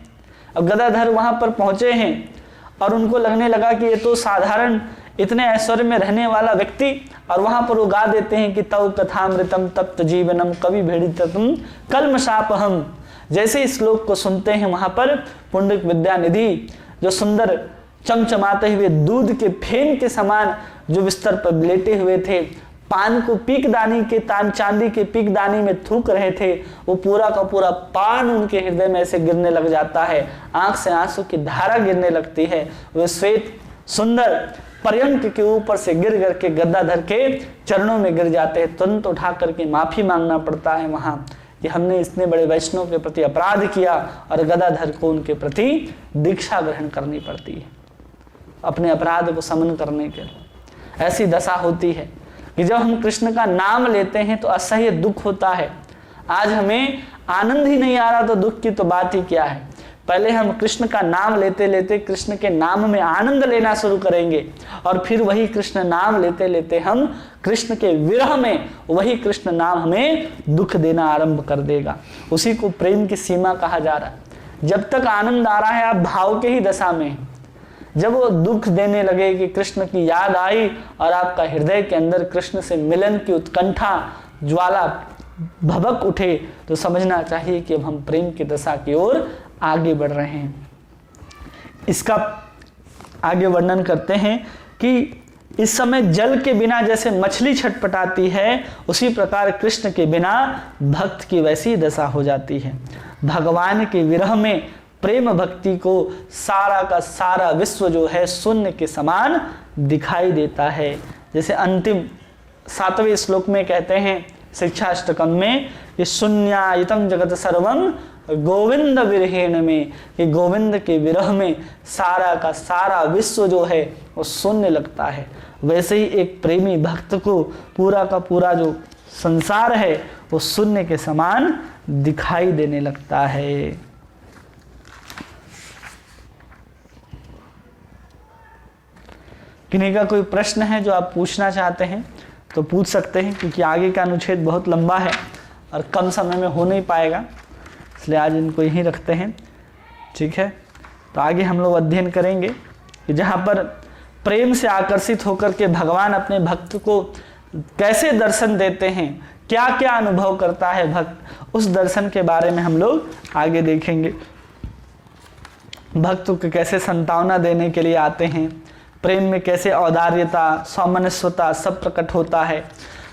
अब गदाधर वहां पर पहुंचे हैं और उनको लगने लगा कि ये तो साधारण इतने ऐश्वर्य में रहने वाला व्यक्ति, और वहां पर वो गा देते हैं कि तव कथामृतम तप्त जीवनम कवि भेड़ितम कल्मशापहम, जैसे इस श्लोक को सुनते हैं वहां पर पुंडरीक विद्यानिधि जो सुंदर चमचमाते हुए दूध के फेन के समान जो बिस्तर पर लेटे हुए थे, पान को पीकदानी के चांदी के पीकदानी में थूक रहे थे, वो पूरा का पूरा पान उनके हृदय में ऐसे गिरने लग जाता है, आंख से आंसू की धारा गिरने लगती है। वे श्वेत सुंदर पर्यंक के ऊपर से गिर करके गद्दाधर के चरणों में गिर जाते हैं। तुरंत उठा करके माफी मांगना पड़ता है वहां कि हमने इतने बड़े वैष्णव के प्रति अपराध किया, और गदाधर को उनके प्रति दीक्षा ग्रहण करनी पड़ती है अपने अपराध को समन करने के लिए। ऐसी दशा होती है कि जब हम कृष्ण का नाम लेते हैं तो असह्य दुख होता है। आज हमें आनंद ही नहीं आ रहा तो दुख की तो बात ही क्या है। पहले हम कृष्ण का नाम लेते लेते कृष्ण के नाम में आनंद लेना शुरू करेंगे, और फिर वही कृष्ण नाम लेते लेते हम कृष्ण के विरह में वही कृष्ण नाम हमें दुख देना आरंभ कर देगा। उसी को प्रेम की सीमा कहा जा रहा है। जब तक आनंद आ रहा है आप भाव के ही दशा में हैं। जब वो दुख देने लगे कि कृष्ण की याद आई और आपका हृदय के अंदर कृष्ण से मिलन की उत्कंठा ज्वाला भभक उठे, तो समझना चाहिए कि अब हम प्रेम की दशा की ओर आगे बढ़ रहे हैं। इसका आगे वर्णन करते हैं कि इस समय जल के बिना जैसे मछली छटपटाती है, उसी प्रकार कृष्ण के बिना भक्त की वैसी दशा हो जाती है। भगवान के विरह में प्रेम भक्ति को सारा का सारा विश्व जो है शून्य के समान दिखाई देता है। जैसे अंतिम 7वें श्लोक में कहते हैं शिक्षाष्टकम में कि शून्यायतम जगत सर्वम गोविंद विरहेण में, कि गोविंद के विरह में सारा का सारा विश्व जो है वो शून्य लगता है। वैसे ही एक प्रेमी भक्त को पूरा का पूरा जो संसार है वो शून्य के समान दिखाई देने लगता है। किन्हीं का कोई प्रश्न है जो आप पूछना चाहते हैं तो पूछ सकते हैं, क्योंकि आगे का अनुच्छेद बहुत लंबा है और कम समय में हो नहीं पाएगा, इसलिए आज इनको यहीं रखते हैं। ठीक है, तो आगे हम लोग अध्ययन करेंगे कि जहाँ पर प्रेम से आकर्षित होकर के भगवान अपने भक्त को कैसे दर्शन देते हैं, क्या क्या अनुभव करता है भक्त, उस दर्शन के बारे में हम लोग आगे देखेंगे। भक्त को कैसे संतावना देने के लिए आते हैं, प्रेम में कैसे औदार्यता सौमनस्वता सब प्रकट होता है।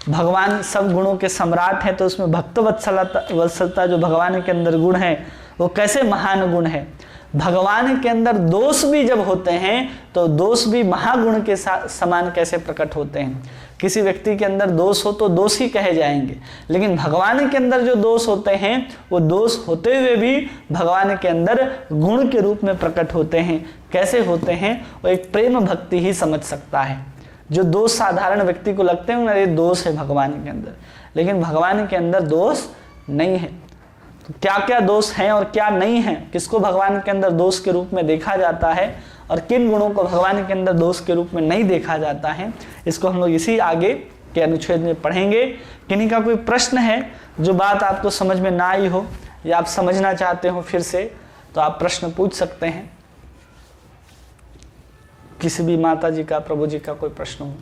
भगवान सब गुणों के सम्राट हैं, तो उसमें भक्त वत्सलता जो भगवान के अंदर गुण है वो कैसे महान गुण है। भगवान के अंदर दोष भी जब होते हैं तो दोष भी महागुण के समान कैसे प्रकट होते हैं। किसी व्यक्ति के अंदर दोष हो तो दोष ही कहे जाएंगे, लेकिन भगवान के अंदर जो दोष होते हैं वो दोष होते हुए भी भगवान के अंदर गुण के रूप में प्रकट होते हैं। कैसे होते हैं वो एक प्रेम भक्ति ही समझ सकता है। जो दोष साधारण व्यक्ति को लगते हैं ये दोष है भगवान के अंदर, लेकिन भगवान के अंदर दोष नहीं है। तो क्या क्या दोष हैं और क्या नहीं है, किसको भगवान के अंदर दोष के रूप में देखा जाता है और किन गुणों को भगवान के अंदर दोष के रूप में नहीं देखा जाता है, इसको हम लोग इसी आगे के अनुच्छेद में पढ़ेंगे। किन्हीं का कोई प्रश्न है, जो बात आपको समझ में ना आई हो या आप समझना चाहते हो फिर से, तो आप प्रश्न पूछ सकते हैं। किसी भी माता जी का, प्रभु जी का कोई प्रश्न हो।